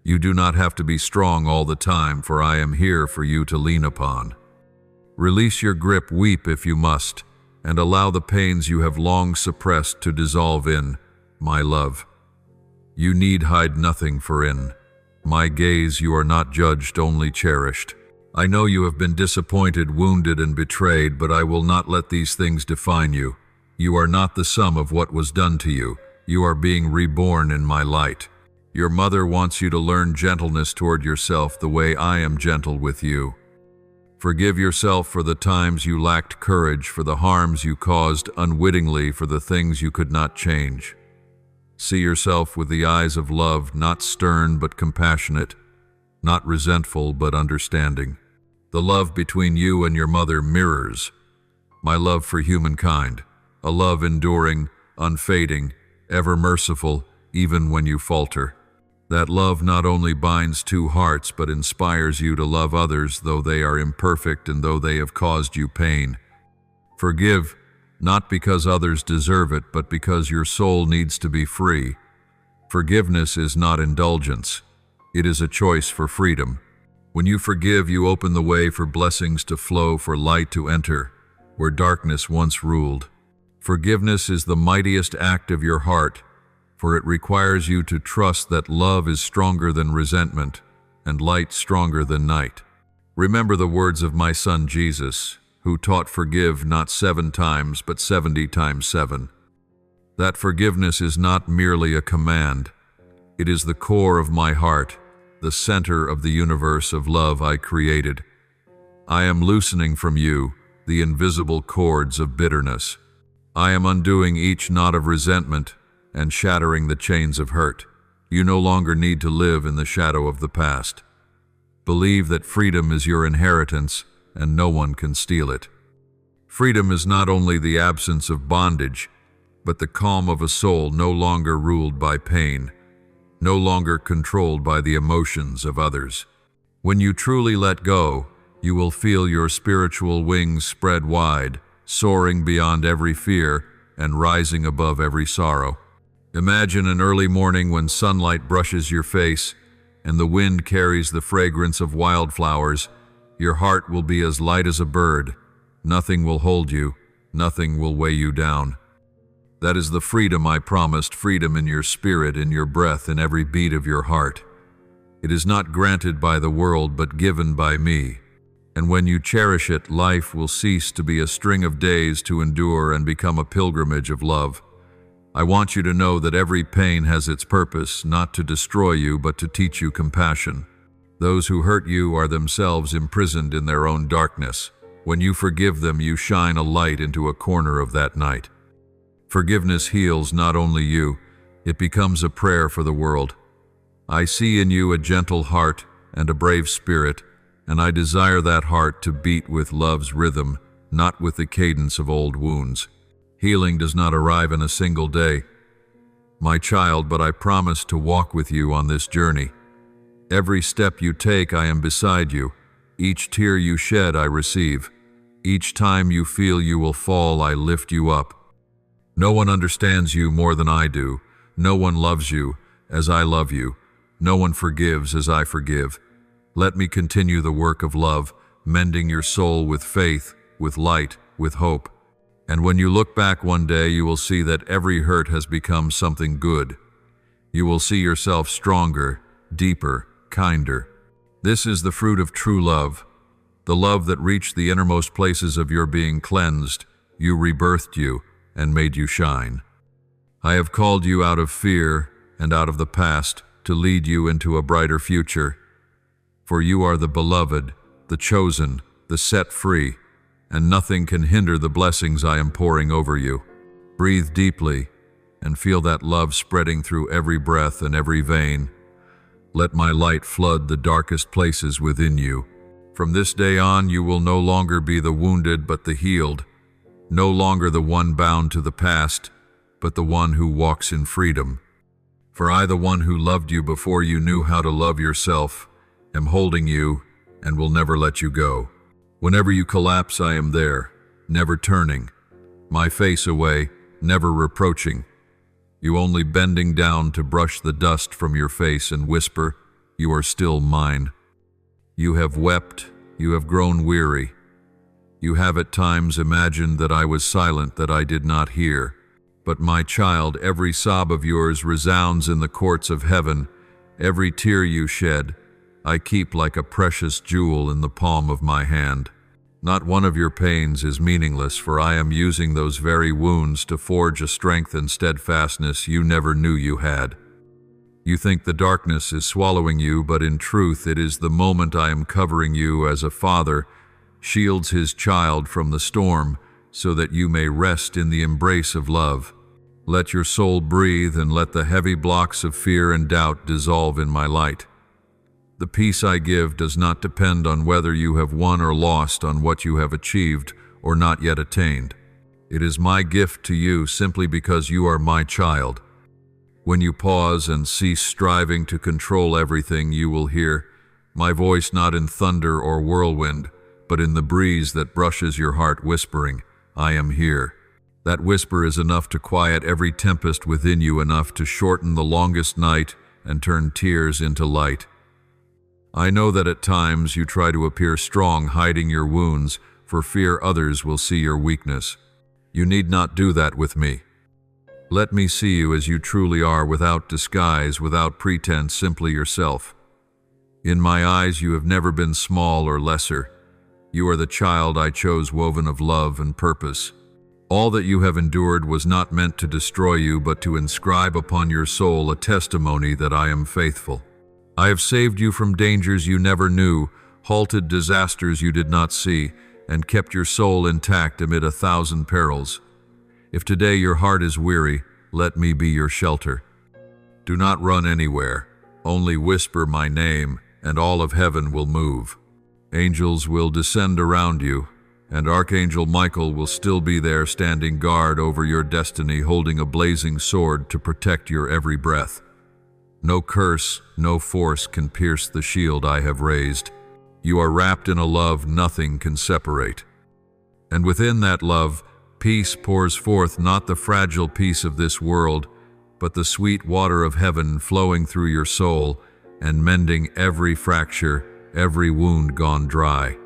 A: You do not have to be strong all the time, for I am here for you to lean upon. Release your grip, weep if you must, and allow the pains you have long suppressed to dissolve in my love. You need hide nothing, for in my gaze you are not judged, only cherished. I know you have been disappointed, wounded, and betrayed, but I will not let these things define you. You are not the sum of what was done to you. You are being reborn in my light. Your mother wants you to learn gentleness toward yourself the way I am gentle with you. Forgive yourself for the times you lacked courage, for the harms you caused unwittingly, for the things you could not change. See yourself with the eyes of love, not stern but compassionate, not resentful but understanding. The love between you and your mother mirrors my love for humankind, a love enduring, unfading, ever merciful, even when you falter. That love not only binds two hearts, but inspires you to love others though they are imperfect and though they have caused you pain. Forgive, not because others deserve it, but because your soul needs to be free. Forgiveness is not indulgence. It is a choice for freedom. When you forgive, you open the way for blessings to flow, for light to enter where darkness once ruled. Forgiveness is the mightiest act of your heart, for it requires you to trust that love is stronger than resentment and light stronger than night. Remember the words of my son Jesus, who taught forgive not 7 times but 70 times 7. That forgiveness is not merely a command. It is the core of my heart, the center of the universe of love I created. I am loosening from you the invisible cords of bitterness. I am undoing each knot of resentment and shattering the chains of hurt. You no longer need to live in the shadow of the past. Believe that freedom is your inheritance and no one can steal it. Freedom is not only the absence of bondage, but the calm of a soul no longer ruled by pain, no longer controlled by the emotions of others. When you truly let go, You will feel your spiritual wings spread wide, soaring beyond every fear and rising above every sorrow. Imagine an early morning when sunlight brushes your face and the wind carries the fragrance of wildflowers. Your heart will be as light as a bird. Nothing will hold you. Nothing will weigh you down. That is the freedom I promised, freedom in your spirit, in your breath, in every beat of your heart. It is not granted by the world, but given by me. And when you cherish it, life will cease to be a string of days to endure and become a pilgrimage of love. I want you to know that every pain has its purpose, not to destroy you, but to teach you compassion. Those who hurt you are themselves imprisoned in their own darkness. When you forgive them, you shine a light into a corner of that night. Forgiveness heals not only you, it becomes a prayer for the world. I see in you a gentle heart and a brave spirit, and I desire that heart to beat with love's rhythm, not with the cadence of old wounds. Healing does not arrive in a single day, my child, but I promise to walk with you on this journey. Every step you take, I am beside you. Each tear you shed, I receive. Each time you feel you will fall, I lift you up. No one understands you more than I do. No one loves you as I love you. No one forgives as I forgive. Let me continue the work of love, mending your soul with faith, with light, with hope. And when you look back one day, you will see that every hurt has become something good. You will see yourself stronger, deeper, kinder. This is the fruit of true love, the love that reached the innermost places of your being, cleansed you, rebirthed you, and made you shine. I have called you out of fear and out of the past to lead you into a brighter future. For you are the beloved, the chosen, the set free, and nothing can hinder the blessings I am pouring over you. Breathe deeply and feel that love spreading through every breath and every vein. Let my light flood the darkest places within you. From this day on, you will no longer be the wounded but the healed, no longer the one bound to the past, but the one who walks in freedom. For I, the one who loved you before you knew how to love yourself, am holding you and will never let you go. Whenever you collapse, I am there, never turning, my face away, never reproaching. You only bending down to brush the dust from your face and whisper, "You are still mine." You have wept, you have grown weary. You have at times imagined that I was silent, that I did not hear. But my child, every sob of yours resounds in the courts of heaven. Every tear you shed, I keep like a precious jewel in the palm of my hand. Not one of your pains is meaningless, for I am using those very wounds to forge a strength and steadfastness you never knew you had. You think the darkness is swallowing you, but in truth it is the moment I am covering you as a father shields his child from the storm, so that you may rest in the embrace of love. Let your soul breathe and let the heavy blocks of fear and doubt dissolve in my light. The peace I give does not depend on whether you have won or lost, on what you have achieved or not yet attained. It is my gift to you simply because you are my child. When you pause and cease striving to control everything, you will hear my voice not in thunder or whirlwind, but in the breeze that brushes your heart, whispering, "I am here." That whisper is enough to quiet every tempest within you, enough to shorten the longest night and turn tears into light. I know that at times you try to appear strong, hiding your wounds, for fear others will see your weakness. You need not do that with me. Let me see you as you truly are, without disguise, without pretense, simply yourself. In my eyes, you have never been small or lesser. You are the child I chose, woven of love and purpose. All that you have endured was not meant to destroy you, but to inscribe upon your soul a testimony that I am faithful. I have saved you from dangers you never knew, halted disasters you did not see, and kept your soul intact amid 1,000 perils. If today your heart is weary, let me be your shelter. Do not run anywhere, only whisper my name, and all of heaven will move. Angels will descend around you, and Archangel Michael will still be there, standing guard over your destiny, holding a blazing sword to protect your every breath. No curse, no force can pierce the shield I have raised. You are wrapped in a love nothing can separate. And within that love, peace pours forth not the fragile peace of this world, but the sweet water of heaven flowing through your soul and mending every fracture, every wound gone dry.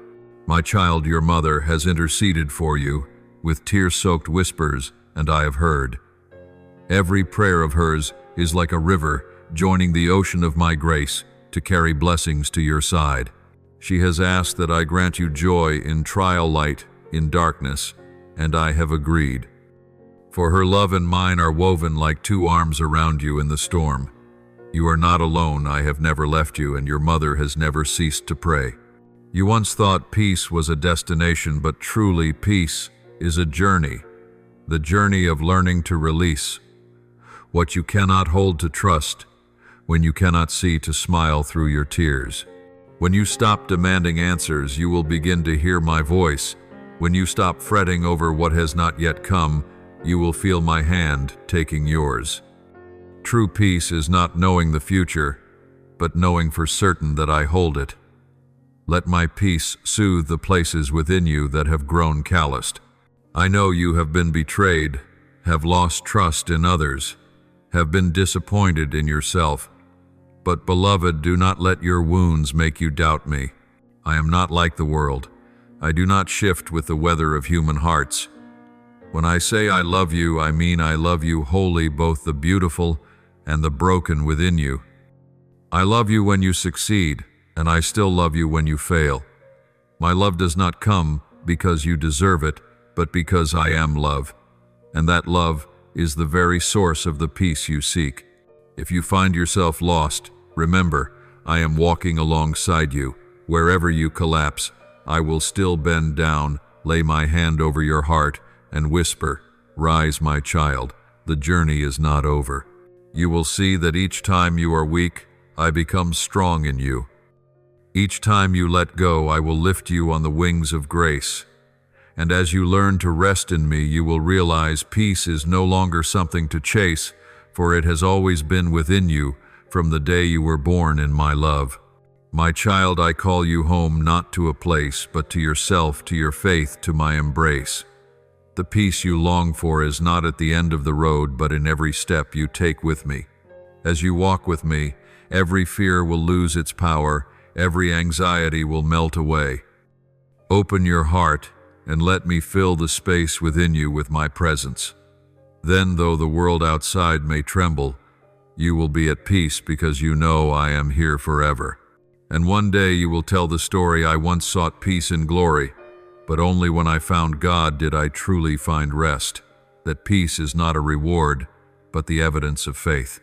A: My child, your mother has interceded for you with tear-soaked whispers, and I have heard. Every prayer of hers is like a river joining the ocean of my grace to carry blessings to your side. She has asked that I grant you joy in trial light, in darkness, and I have agreed. For her love and mine are woven like two arms around you in the storm. You are not alone, I have never left you, and your mother has never ceased to pray. You once thought peace was a destination, but truly peace is a journey, the journey of learning to release what you cannot hold, to trust when you cannot see, to smile through your tears. When you stop demanding answers, you will begin to hear my voice. When you stop fretting over what has not yet come, you will feel my hand taking yours. True peace is not knowing the future, but knowing for certain that I hold it. Let my peace soothe the places within you that have grown calloused. I know you have been betrayed, have lost trust in others, have been disappointed in yourself. But beloved, do not let your wounds make you doubt me. I am not like the world. I do not shift with the weather of human hearts. When I say I love you, I mean I love you wholly, both the beautiful and the broken within you. I love you when you succeed, and I still love you when you fail. My love does not come because you deserve it, but because I am love, and that love is the very source of the peace you seek. If you find yourself lost, remember, I am walking alongside you. Wherever you collapse, I will still bend down, lay my hand over your heart, and whisper, "Rise, my child, the journey is not over." You will see that each time you are weak, I become strong in you. Each time you let go, I will lift you on the wings of grace. And as you learn to rest in me, you will realize peace is no longer something to chase, for it has always been within you from the day you were born in my love. My child, I call you home, not to a place, but to yourself, to your faith, to my embrace. The peace you long for is not at the end of the road, but in every step you take with me. As you walk with me, every fear will lose its power, every anxiety will melt away. Open your heart and let me fill the space within you with my presence. Then, though the world outside may tremble, you will be at peace because you know I am here forever. And one day you will tell the story, I once sought peace and glory, but only when I found God did I truly find rest. That peace is not a reward, but the evidence of faith.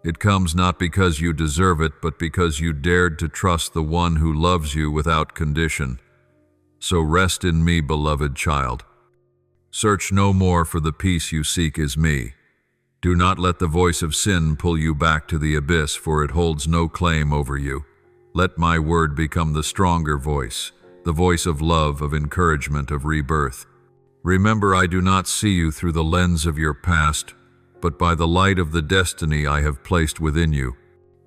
A: It comes not because you deserve it, but because you dared to trust the one who loves you without condition. So rest in me, beloved child. Search no more, for the peace you seek is me. Do not let the voice of sin pull you back to the abyss, for it holds no claim over you. Let my word become the stronger voice, the voice of love, of encouragement, of rebirth. Remember, I do not see you through the lens of your past, but by the light of the destiny I have placed within you.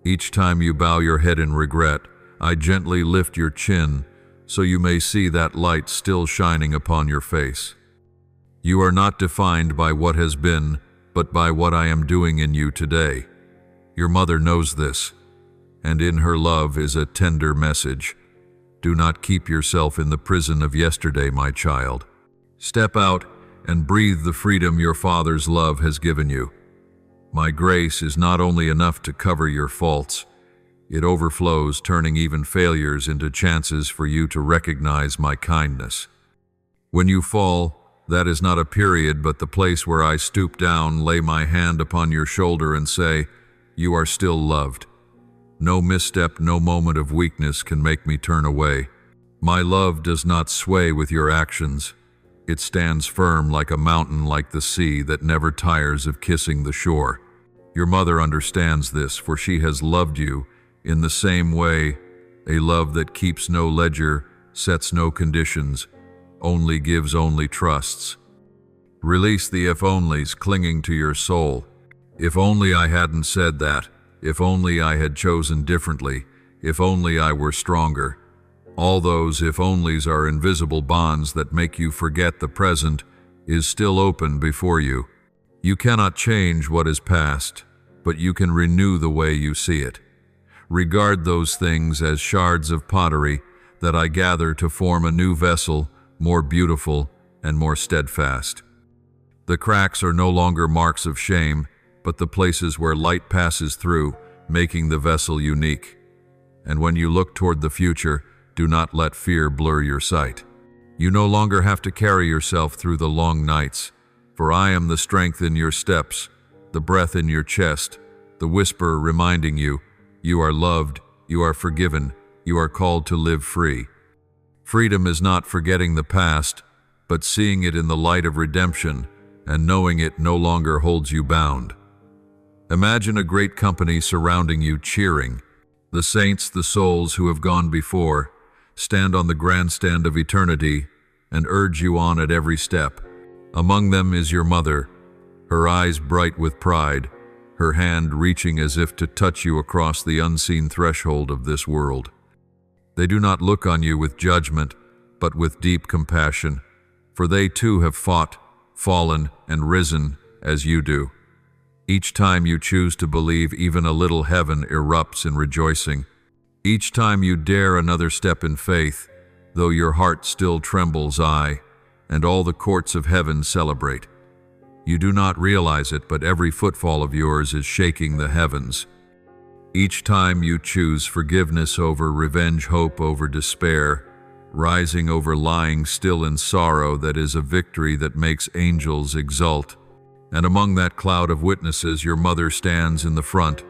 A: Each time you bow your head in regret, I gently lift your chin, so you may see that light still shining upon your face. You are not defined by what has been, but by what I am doing in you today. Your mother knows this, and in her love is a tender message. Do not keep yourself in the prison of yesterday, my child. Step out and breathe the freedom your Father's love has given you. My grace is not only enough to cover your faults, it overflows, turning even failures into chances for you to recognize my kindness. When you fall, that is not a period, but the place where I stoop down, lay my hand upon your shoulder and say, you are still loved. No misstep, no moment of weakness can make me turn away. My love does not sway with your actions. It stands firm like a mountain, like the sea that never tires of kissing the shore. Your mother understands this, for she has loved you in the same way, a love that keeps no ledger, sets no conditions, only gives, only trusts. Release the if-onlys clinging to your soul. If only I hadn't said that, if only I had chosen differently, if only I were stronger. All those if-onlys are invisible bonds that make you forget the present is still open before you. You cannot change what is past, but you can renew the way you see it. Regard those things as shards of pottery that I gather to form a new vessel, more beautiful and more steadfast. The cracks are no longer marks of shame, but the places where light passes through, making the vessel unique. And when you look toward the future, do not let fear blur your sight. You no longer have to carry yourself through the long nights, for I am the strength in your steps, the breath in your chest, the whisper reminding you, you are loved, you are forgiven, you are called to live free. Freedom is not forgetting the past, but seeing it in the light of redemption and knowing it no longer holds you bound. Imagine a great company surrounding you cheering. The saints, the souls who have gone before, stand on the grandstand of eternity and urge you on at every step. Among them is your mother, her eyes bright with pride, her hand reaching as if to touch you across the unseen threshold of this world. They do not look on you with judgment, but with deep compassion, for they too have fought, fallen, and risen as you do. Each time you choose to believe, even a little heaven erupts in rejoicing. Each time you dare another step in faith, though your heart still trembles, and all the courts of heaven celebrate. You do not realize it, but every footfall of yours is shaking the heavens. Each time you choose forgiveness over revenge, hope over despair, rising over lying still in sorrow, that is a victory that makes angels exult. And among that cloud of witnesses, your mother stands in the front,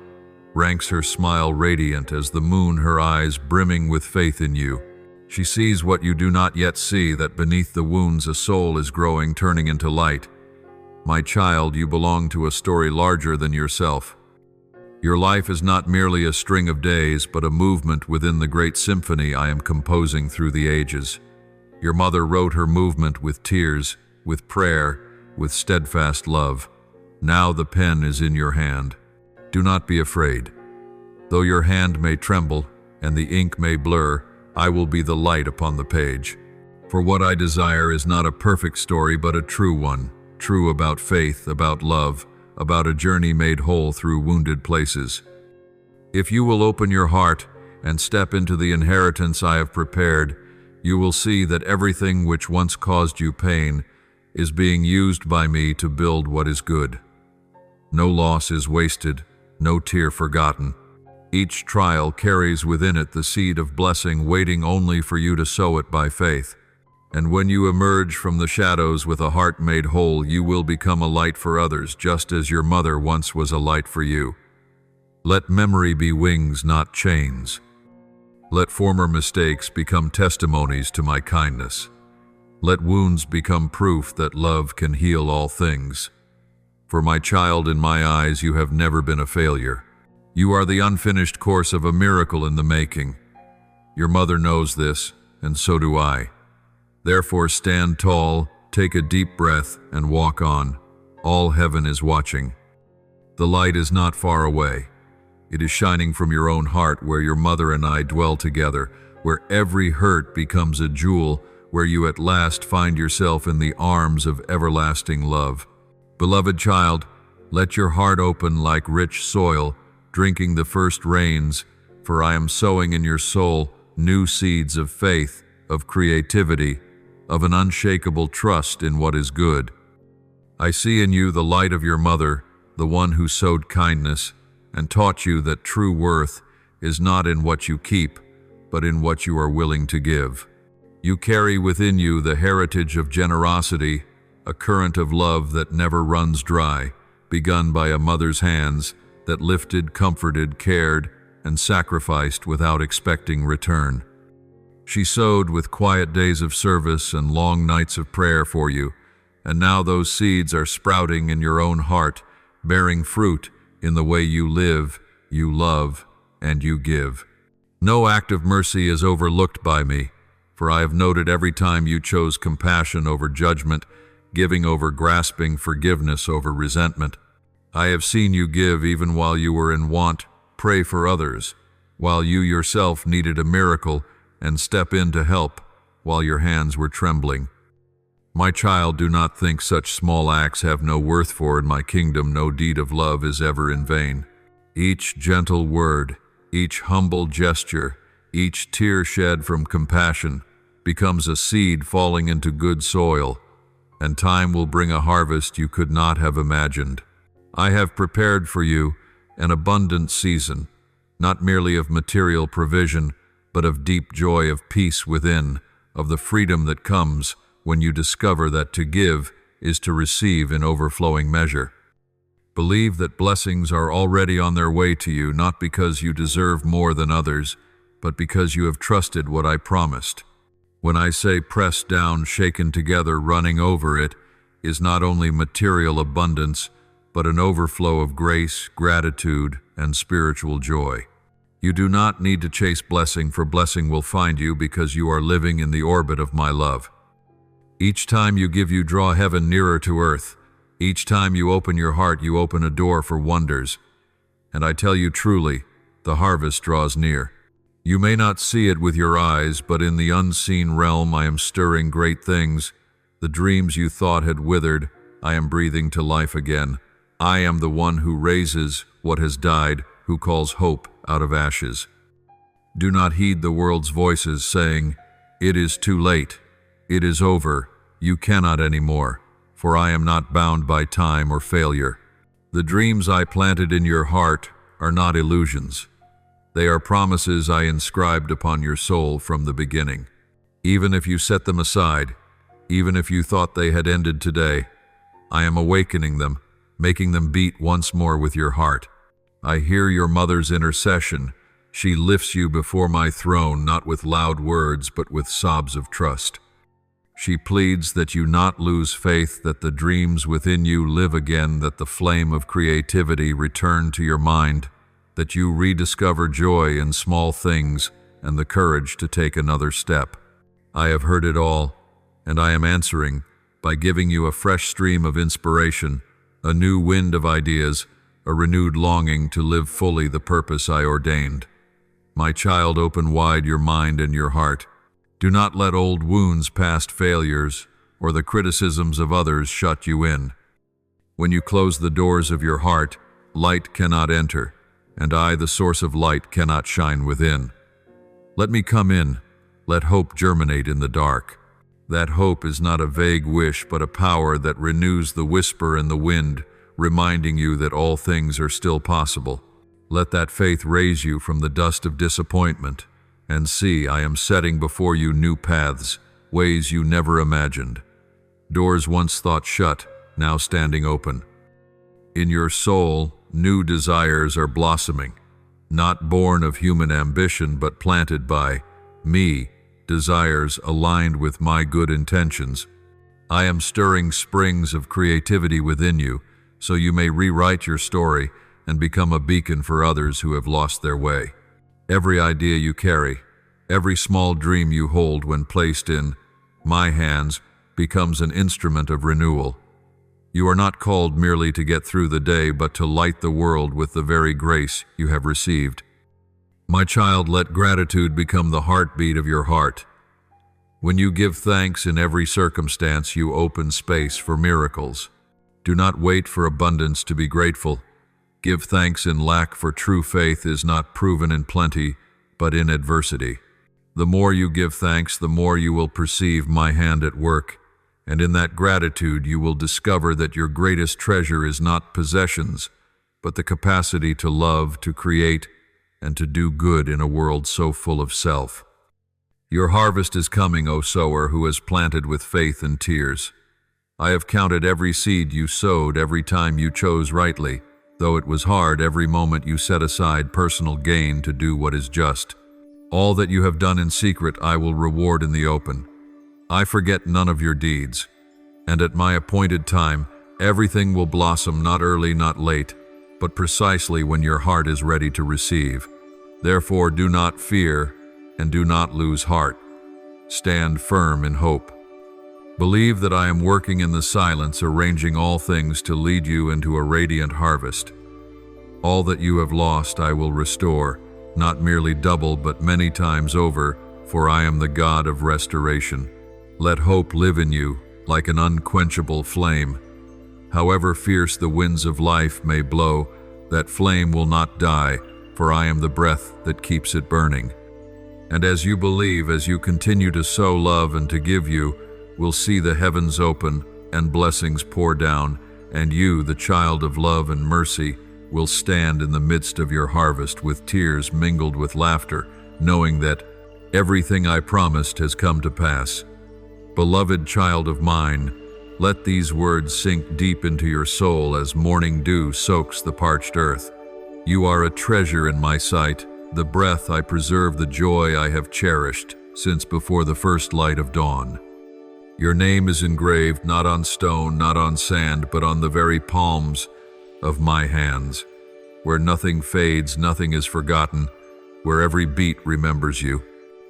A: ranks her smile radiant as the moon, her eyes brimming with faith in you. She sees what you do not yet see, that beneath the wounds a soul is growing, turning into light. My child, you belong to a story larger than yourself. Your life is not merely a string of days, but a movement within the great symphony I am composing through the ages. Your mother wrote her movement with tears, with prayer, with steadfast love. Now the pen is in your hand. Do not be afraid. Though your hand may tremble and the ink may blur, I will be the light upon the page. For what I desire is not a perfect story, but a true one, true about faith, about love, about a journey made whole through wounded places. If you will open your heart and step into the inheritance I have prepared, you will see that everything which once caused you pain is being used by me to build what is good. No loss is wasted, no tear forgotten. Each trial carries within it the seed of blessing, waiting only for you to sow it by faith. And when you emerge from the shadows with a heart made whole, you will become a light for others, just as your mother once was a light for you. Let memory be wings, not chains. Let former mistakes become testimonies to my kindness. Let wounds become proof that love can heal all things. For my child, in my eyes, you have never been a failure. You are the unfinished course of a miracle in the making. Your mother knows this, and so do I. Therefore stand tall, take a deep breath, and walk on. All heaven is watching. The light is not far away. It is shining from your own heart, where your mother and I dwell together, where every hurt becomes a jewel, where you at last find yourself in the arms of everlasting love. Beloved child, let your heart open like rich soil, drinking the first rains, for I am sowing in your soul new seeds of faith, of creativity, of an unshakable trust in what is good. I see in you the light of your mother, the one who sowed kindness and taught you that true worth is not in what you keep, but in what you are willing to give. You carry within you the heritage of generosity, a current of love that never runs dry, begun by a mother's hands that lifted, comforted, cared, and sacrificed without expecting return. She sowed with quiet days of service and long nights of prayer for you, and now those seeds are sprouting in your own heart, bearing fruit in the way you live, you love, and you give. No act of mercy is overlooked by me, for I have noted every time you chose compassion over judgment, giving over grasping, forgiveness over resentment. I have seen you give even while you were in want, pray for others, while you yourself needed a miracle, and step in to help while your hands were trembling. My child, do not think such small acts have no worth, for in my kingdom no deed of love is ever in vain. Each gentle word, each humble gesture, each tear shed from compassion becomes a seed falling into good soil, and time will bring a harvest you could not have imagined. I have prepared for you an abundant season, not merely of material provision, but of deep joy, of peace within, of the freedom that comes when you discover that to give is to receive in overflowing measure. Believe that blessings are already on their way to you, not because you deserve more than others, but because you have trusted what I promised. When I say pressed down, shaken together, running over, it is not only material abundance, but an overflow of grace, gratitude, and spiritual joy. You do not need to chase blessing, for blessing will find you because you are living in the orbit of my love. Each time you give, you draw heaven nearer to earth. Each time you open your heart, you open a door for wonders. And I tell you truly, the harvest draws near. You may not see it with your eyes, but in the unseen realm I am stirring great things. The dreams you thought had withered, I am breathing to life again. I am the one who raises what has died, who calls hope out of ashes. Do not heed the world's voices saying, "It is too late. It is over. You cannot anymore." For I am not bound by time or failure. The dreams I planted in your heart are not illusions. They are promises I inscribed upon your soul from the beginning. Even if you set them aside, even if you thought they had ended today, I am awakening them, making them beat once more with your heart. I hear your mother's intercession. She lifts you before my throne, not with loud words, but with sobs of trust. She pleads that you not lose faith, that the dreams within you live again, that the flame of creativity return to your mind, that you rediscover joy in small things and the courage to take another step. I have heard it all, and I am answering by giving you a fresh stream of inspiration, a new wind of ideas, a renewed longing to live fully the purpose I ordained. My child, open wide your mind and your heart. Do not let old wounds, past failures, or the criticisms of others shut you in. When you close the doors of your heart, light cannot enter, and I, the source of light, cannot shine within. Let me come in. Let hope germinate in the dark. That hope is not a vague wish, but a power that renews the whisper in the wind, reminding you that all things are still possible. Let that faith raise you from the dust of disappointment. And see, I am setting before you new paths, ways you never imagined. Doors once thought shut, now standing open. In your soul, new desires are blossoming, not born of human ambition, but planted by me, desires aligned with my good intentions. I am stirring springs of creativity within you, so you may rewrite your story and become a beacon for others who have lost their way. Every idea you carry, every small dream you hold, when placed in my hands, becomes an instrument of renewal. You are not called merely to get through the day, but to light the world with the very grace you have received. My child, let gratitude become the heartbeat of your heart. When you give thanks in every circumstance, you open space for miracles. Do not wait for abundance to be grateful. Give thanks in lack, for true faith is not proven in plenty, but in adversity. The more you give thanks, the more you will perceive my hand at work, and in that gratitude you will discover that your greatest treasure is not possessions, but the capacity to love, to create, and to do good in a world so full of self. Your harvest is coming, O sower, who has planted with faith and tears. I have counted every seed you sowed, every time you chose rightly. Though it was hard, every moment you set aside personal gain to do what is just. All that you have done in secret I will reward in the open. I forget none of your deeds, and at my appointed time everything will blossom, not early, not late, but precisely when your heart is ready to receive. Therefore do not fear and do not lose heart. Stand firm in hope. Believe that I am working in the silence, arranging all things to lead you into a radiant harvest. All that you have lost I will restore, not merely double, but many times over, for I am the God of restoration. Let hope live in you like an unquenchable flame. However fierce the winds of life may blow, that flame will not die, for I am the breath that keeps it burning. And as you believe, as you continue to sow love and to give, you will see the heavens open and blessings pour down, and you, the child of love and mercy, will stand in the midst of your harvest with tears mingled with laughter, knowing that everything I promised has come to pass. Beloved child of mine, let these words sink deep into your soul as morning dew soaks the parched earth. You are a treasure in my sight, the breath I preserve, the joy I have cherished since before the first light of dawn. Your name is engraved not on stone, not on sand, but on the very palms of my hands, where nothing fades, nothing is forgotten, where every beat remembers you.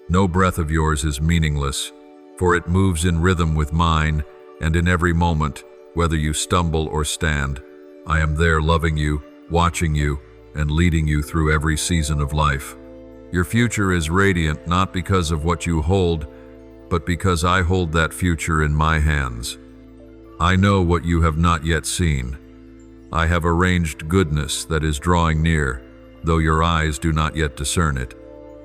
A: No breath of yours is meaningless, for it moves in rhythm with mine, and in every moment, whether you stumble or stand, I am there loving you, watching you, and leading you through every season of life. Your future is radiant not because of what you hold, but because I hold that future in my hands. I know what you have not yet seen. I have arranged goodness that is drawing near, though your eyes do not yet discern it.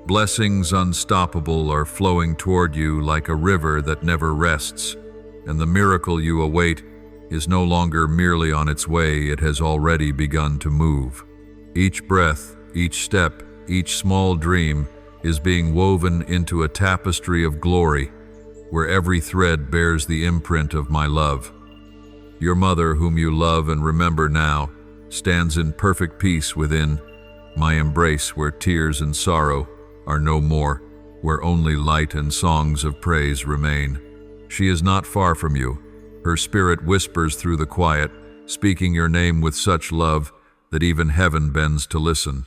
A: Blessings unstoppable are flowing toward you like a river that never rests, and the miracle you await is no longer merely on its way, it has already begun to move. Each breath, each step, each small dream is being woven into a tapestry of glory, where every thread bears the imprint of my love. Your mother, whom you love and remember now, stands in perfect peace within my embrace, where tears and sorrow are no more, where only light and songs of praise remain. She is not far from you. Her spirit whispers through the quiet, speaking your name with such love that even heaven bends to listen.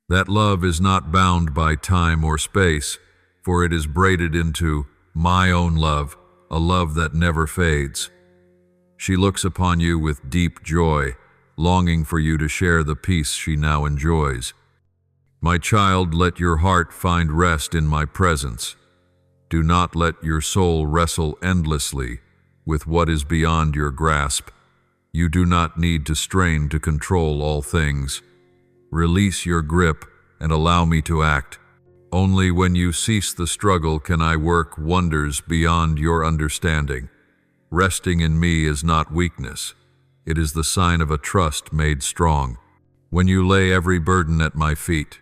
A: That love is not bound by time or space, for it is braided into my own love, a love that never fades. She looks upon you with deep joy, longing for you to share the peace she now enjoys. My child, let your heart find rest in my presence. Do not let your soul wrestle endlessly with what is beyond your grasp. You do not need to strain to control all things. Release your grip and allow me to act. Only when you cease the struggle can I work wonders beyond your understanding. Resting in me is not weakness. It is the sign of a trust made strong. When you lay every burden at my feet,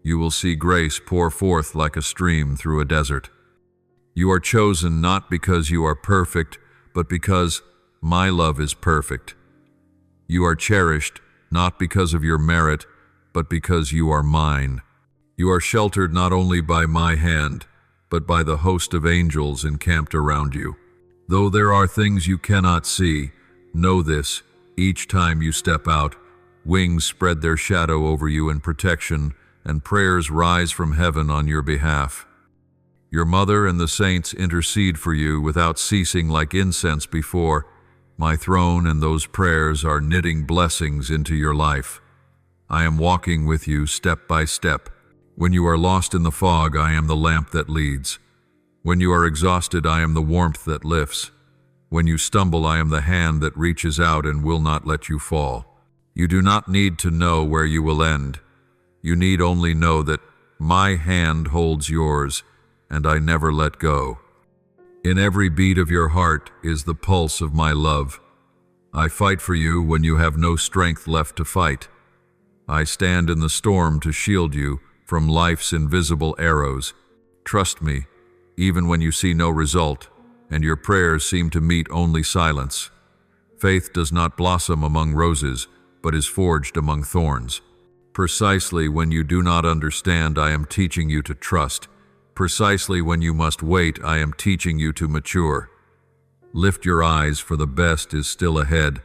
A: you will see grace pour forth like a stream through a desert. You are chosen not because you are perfect, but because my love is perfect. You are cherished not because of your merit, but because you are mine. You are sheltered not only by my hand, but by the host of angels encamped around you. Though there are things you cannot see, know this: each time you step out, wings spread their shadow over you in protection, and prayers rise from heaven on your behalf. Your mother and the saints intercede for you without ceasing like incense before my throne, and those prayers are knitting blessings into your life. I am walking with you step by step. When you are lost in the fog, I am the lamp that leads. When you are exhausted, I am the warmth that lifts. When you stumble, I am the hand that reaches out and will not let you fall. You do not need to know where you will end. You need only know that my hand holds yours, and I never let go. In every beat of your heart is the pulse of my love. I fight for you when you have no strength left to fight. I stand in the storm to shield you from life's invisible arrows. Trust me, even when you see no result, and your prayers seem to meet only silence. Faith does not blossom among roses, but is forged among thorns. Precisely when you do not understand, I am teaching you to trust. Precisely when you must wait, I am teaching you to mature. Lift your eyes, for the best is still ahead.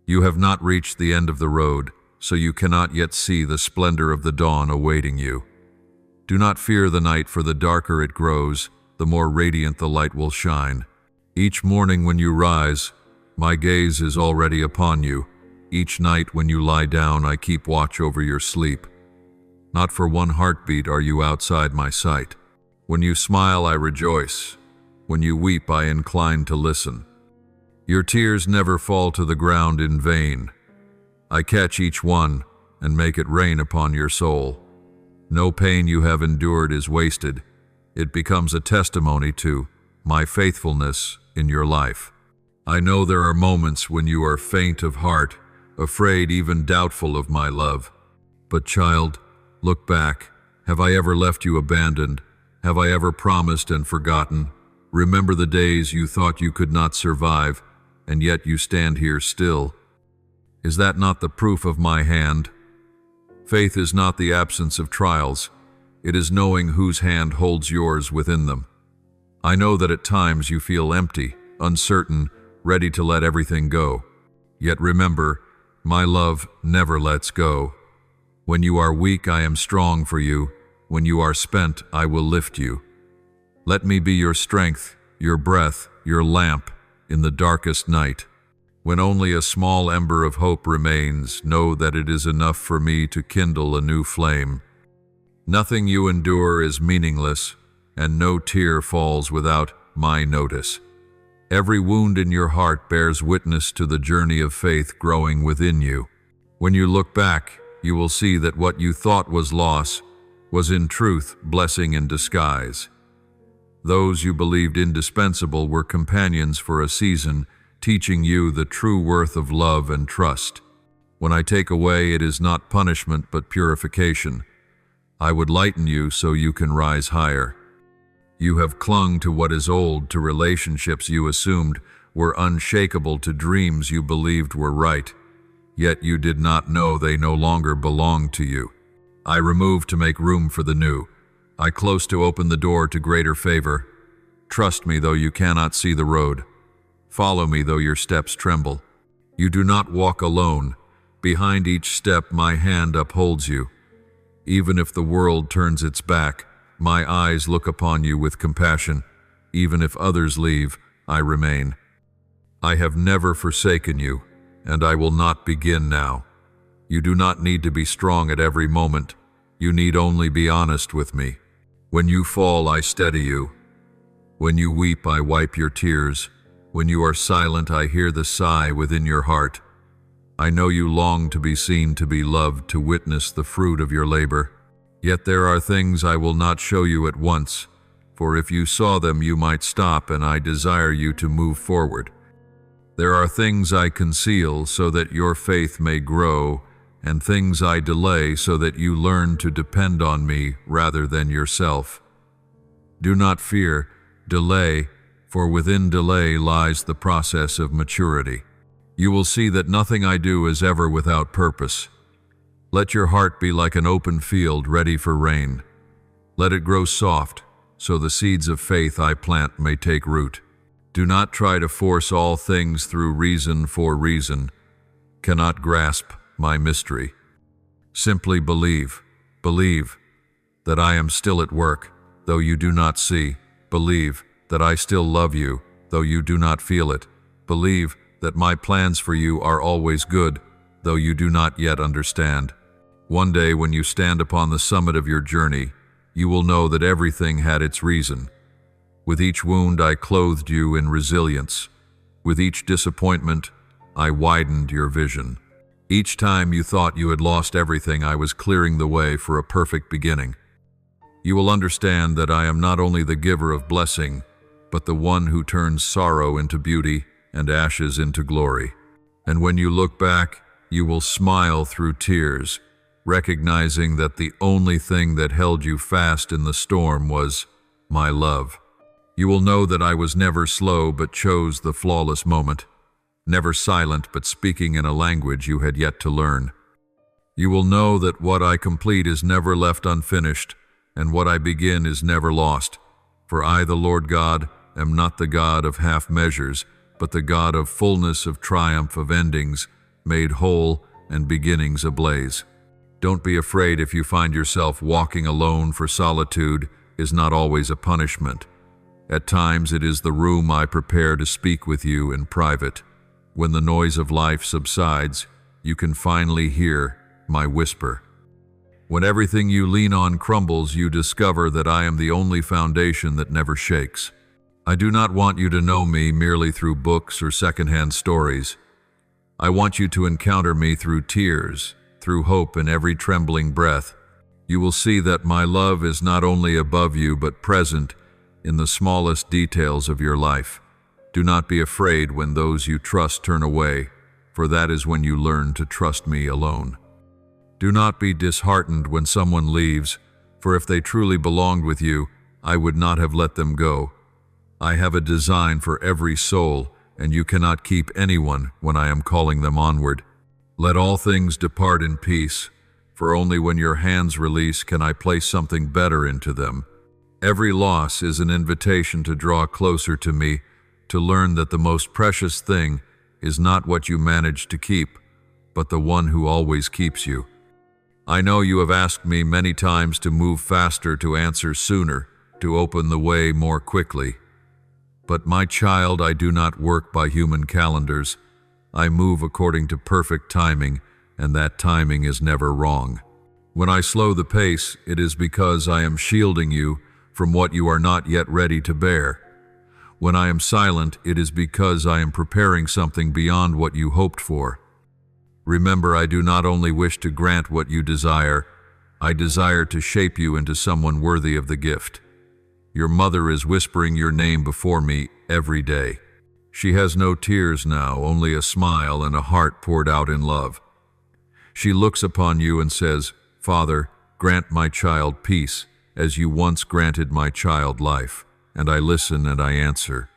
A: You have not reached the end of the road, so you cannot yet see the splendor of the dawn awaiting you. Do not fear the night, for the darker it grows, the more radiant the light will shine. Each morning when you rise, my gaze is already upon you. Each night when you lie down, I keep watch over your sleep. Not for one heartbeat are you outside my sight. When you smile, I rejoice. When you weep, I incline to listen. Your tears never fall to the ground in vain. I catch each one and make it rain upon your soul. No pain you have endured is wasted. It becomes a testimony to my faithfulness in your life. I know there are moments when you are faint of heart, afraid, even doubtful of my love. But child, look back. Have I ever left you abandoned? Have I ever promised and forgotten? Remember the days you thought you could not survive, and yet you stand here still. Is that not the proof of my hand? Faith is not the absence of trials. It is knowing whose hand holds yours within them. I know that at times you feel empty, uncertain, ready to let everything go. Yet remember, my love never lets go. When you are weak, I am strong for you. When you are spent, I will lift you. Let me be your strength, your breath, your lamp in the darkest night. When only a small ember of hope remains, know that it is enough for me to kindle a new flame. Nothing you endure is meaningless, and no tear falls without my notice. Every wound in your heart bears witness to the journey of faith growing within you. When you look back, you will see that what you thought was loss was in truth blessing in disguise. Those you believed indispensable were companions for a season, teaching you the true worth of love and trust. When I take away, it is not punishment but purification. I would lighten you so you can rise higher. You have clung to what is old, to relationships you assumed were unshakable, to dreams you believed were right, yet you did not know they no longer belonged to you. I remove to make room for the new. I close to open the door to greater favor. Trust me though you cannot see the road. Follow me though your steps tremble. You do not walk alone. Behind each step my hand upholds you. Even if the world turns its back, my eyes look upon you with compassion. Even if others leave, I remain. I have never forsaken you, and I will not begin now. You do not need to be strong at every moment. You need only be honest with me. When you fall, I steady you. When you weep, I wipe your tears. When you are silent, I hear the sigh within your heart. I know you long to be seen, to be loved, to witness the fruit of your labor. Yet there are things I will not show you at once, for if you saw them, you might stop, and I desire you to move forward. There are things I conceal so that your faith may grow, and things I delay so that you learn to depend on me rather than yourself. Do not fear, delay, for within delay lies the process of maturity. You will see that nothing I do is ever without purpose. Let your heart be like an open field ready for rain. Let it grow soft, so the seeds of faith I plant may take root. Do not try to force all things through reason, for reason cannot grasp my mystery. Simply believe that I am still at work, though you do not see. Believe that I still love you, though you do not feel it. Believe that my plans for you are always good, though you do not yet understand. One day when you stand upon the summit of your journey, you will know that everything had its reason. With each wound I clothed you in resilience. With each disappointment, I widened your vision. Each time you thought you had lost everything, I was clearing the way for a perfect beginning. You will understand that I am not only the giver of blessing, but the one who turns sorrow into beauty and ashes into glory. And when you look back, you will smile through tears, recognizing that the only thing that held you fast in the storm was my love. You will know that I was never slow but chose the flawless moment, never silent but speaking in a language you had yet to learn. You will know that what I complete is never left unfinished, and what I begin is never lost. For I, the Lord God, am not the God of half measures, but the God of fullness, of triumph, of endings, made whole and beginnings ablaze. Don't be afraid if you find yourself walking alone, for solitude is not always a punishment. At times it is the room I prepare to speak with you in private. When the noise of life subsides, you can finally hear my whisper. When everything you lean on crumbles, you discover that I am the only foundation that never shakes. I do not want you to know me merely through books or secondhand stories. I want you to encounter me through tears, through hope in every trembling breath. You will see that my love is not only above you but present in the smallest details of your life. Do not be afraid when those you trust turn away, for that is when you learn to trust me alone. Do not be disheartened when someone leaves, for if they truly belonged with you, I would not have let them go. I have a design for every soul, and you cannot keep anyone when I am calling them onward. Let all things depart in peace, for only when your hands release can I place something better into them. Every loss is an invitation to draw closer to me, to learn that the most precious thing is not what you manage to keep, but the one who always keeps you. I know you have asked me many times to move faster, to answer sooner, to open the way more quickly. But my child, I do not work by human calendars. I move according to perfect timing, and that timing is never wrong. When I slow the pace, it is because I am shielding you from what you are not yet ready to bear. When I am silent, it is because I am preparing something beyond what you hoped for. Remember, I do not only wish to grant what you desire, I desire to shape you into someone worthy of the gift. Your mother is whispering your name before me every day. She has no tears now, only a smile and a heart poured out in love. She looks upon you and says, "Father, grant my child peace, as you once granted my child life." And I listen and I answer.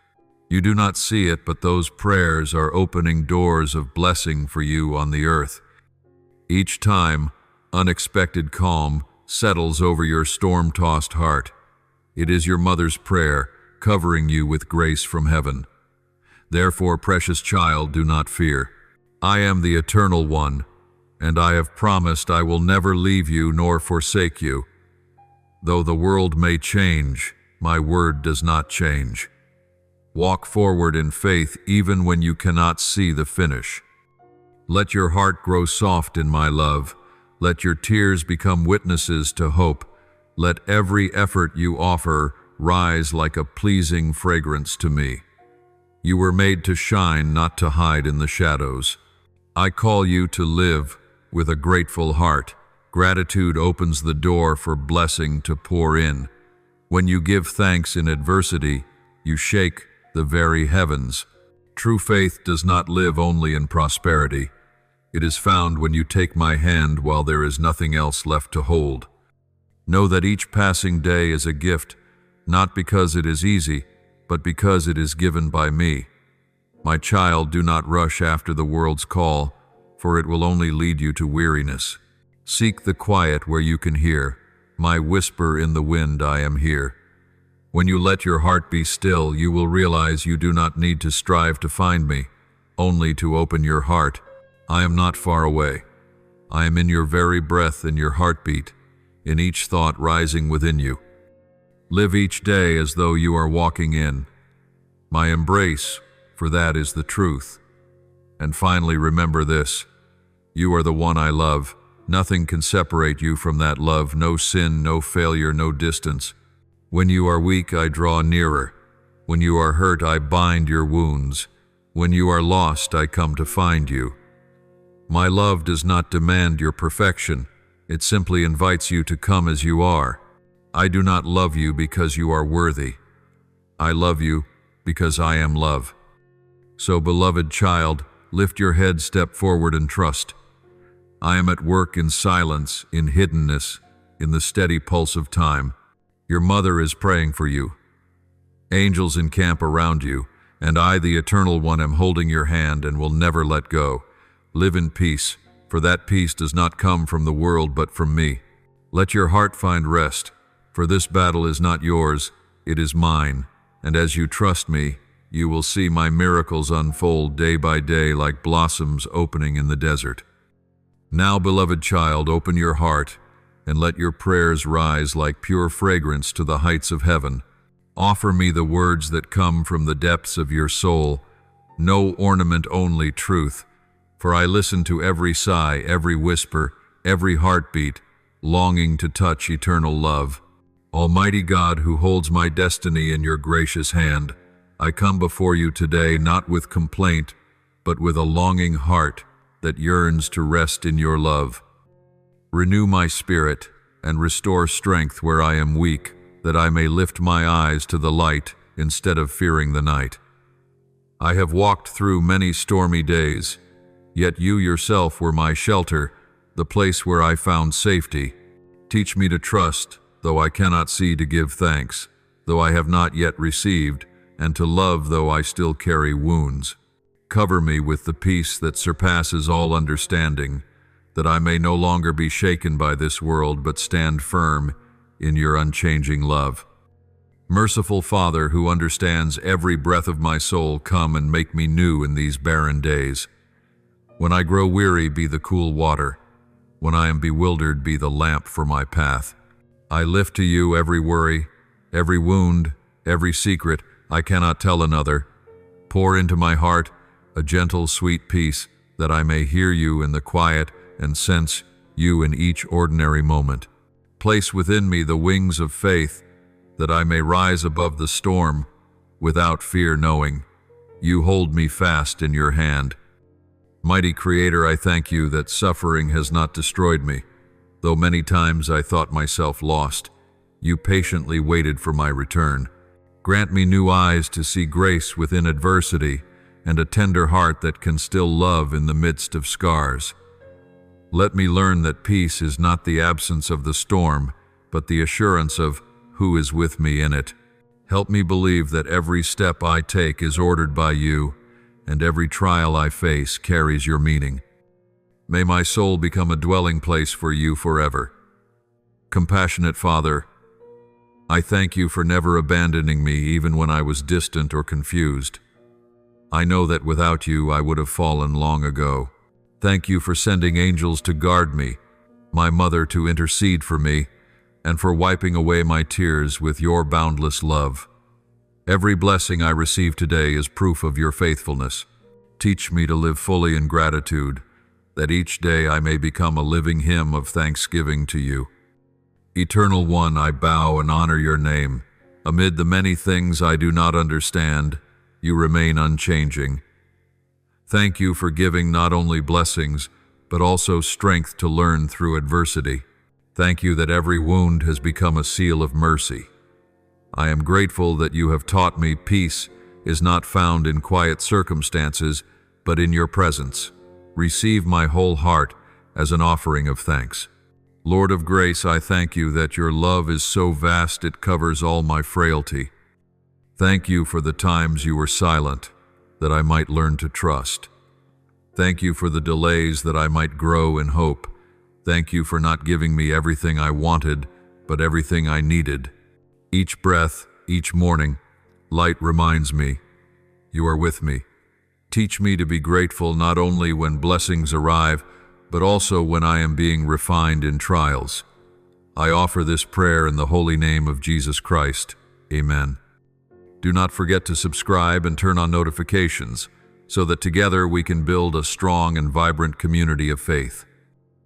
A: You do not see it, but those prayers are opening doors of blessing for you on the earth. Each time, unexpected calm settles over your storm-tossed heart. It is your mother's prayer, covering you with grace from heaven. Therefore, precious child, do not fear. I am the Eternal One, and I have promised I will never leave you nor forsake you. Though the world may change, my word does not change. Walk forward in faith even when you cannot see the finish. Let your heart grow soft in my love. Let your tears become witnesses to hope. Let every effort you offer rise like a pleasing fragrance to me. You were made to shine, not to hide in the shadows. I call you to live with a grateful heart. Gratitude opens the door for blessing to pour in. When you give thanks in adversity, you shake the very heavens. True faith does not live only in prosperity. It is found when you take my hand while there is nothing else left to hold. Know that each passing day is a gift, not because it is easy, but because it is given by me. My child, do not rush after the world's call, for it will only lead you to weariness. Seek the quiet where you can hear. My whisper in the wind, I am here. When you let your heart be still, you will realize you do not need to strive to find me, only to open your heart. I am not far away. I am in your very breath, in your heartbeat, in each thought rising within you. Live each day as though you are walking in my embrace, for that is the truth. And finally, remember this: you are the one I love. Nothing can separate you from that love, no sin, no failure, no distance. When you are weak, I draw nearer. When you are hurt, I bind your wounds. When you are lost, I come to find you. My love does not demand your perfection. It simply invites you to come as you are. I do not love you because you are worthy. I love you because I am love. So, beloved child, lift your head, step forward, and trust. I am at work in silence, in hiddenness, in the steady pulse of time. Your mother is praying for you. Angels encamp around you, and I, the Eternal One, am holding your hand and will never let go. Live in peace, for that peace does not come from the world but from me. Let your heart find rest, for this battle is not yours, it is mine, and as you trust me, you will see my miracles unfold day by day like blossoms opening in the desert. Now, beloved child, open your heart and let your prayers rise like pure fragrance to the heights of heaven. Offer me the words that come from the depths of your soul, no ornament, only truth, for I listen to every sigh, every whisper, every heartbeat, longing to touch eternal love. Almighty God, who holds my destiny in your gracious hand, I come before you today not with complaint, but with a longing heart that yearns to rest in your love. Renew my spirit and restore strength where I am weak, that I may lift my eyes to the light instead of fearing the night. I have walked through many stormy days, yet you yourself were my shelter, the place where I found safety. Teach me to trust, though I cannot see, to give thanks, though I have not yet received, and to love though I still carry wounds. Cover me with the peace that surpasses all understanding, that I may no longer be shaken by this world, but stand firm in your unchanging love. Merciful Father, who understands every breath of my soul, come and make me new in these barren days. When I grow weary, be the cool water. When I am bewildered, be the lamp for my path. I lift to you every worry, every wound, every secret I cannot tell another. Pour into my heart a gentle, sweet peace, that I may hear you in the quiet and sense you in each ordinary moment. Place within me the wings of faith, that I may rise above the storm without fear, knowing you hold me fast in your hand. Mighty Creator, I thank you that suffering has not destroyed me. Though many times I thought myself lost, you patiently waited for my return. Grant me new eyes to see grace within adversity, and a tender heart that can still love in the midst of scars. Let me learn that peace is not the absence of the storm, but the assurance of who is with me in it. Help me believe that every step I take is ordered by you, and every trial I face carries your meaning. May my soul become a dwelling place for you forever. Compassionate Father, I thank you for never abandoning me even when I was distant or confused. I know that without you I would have fallen long ago. Thank you for sending angels to guard me, my mother to intercede for me, and for wiping away my tears with your boundless love. Every blessing I receive today is proof of your faithfulness. Teach me to live fully in gratitude, that each day I may become a living hymn of thanksgiving to you. Eternal One, I bow and honor your name. Amid the many things I do not understand, you remain unchanging. Thank you for giving not only blessings, but also strength to learn through adversity. Thank you that every wound has become a seal of mercy. I am grateful that you have taught me peace is not found in quiet circumstances, but in your presence. Receive my whole heart as an offering of thanks. Lord of grace, I thank you that your love is so vast it covers all my frailty. Thank you for the times you were silent, that I might learn to trust. Thank you for the delays that I might grow in hope. Thank you for not giving me everything I wanted, but everything I needed. Each breath, each morning, light reminds me, you are with me. Teach me to be grateful not only when blessings arrive, but also when I am being refined in trials. I offer this prayer in the holy name of Jesus Christ. Amen. Do not forget to subscribe and turn on notifications, so that together we can build a strong and vibrant community of faith.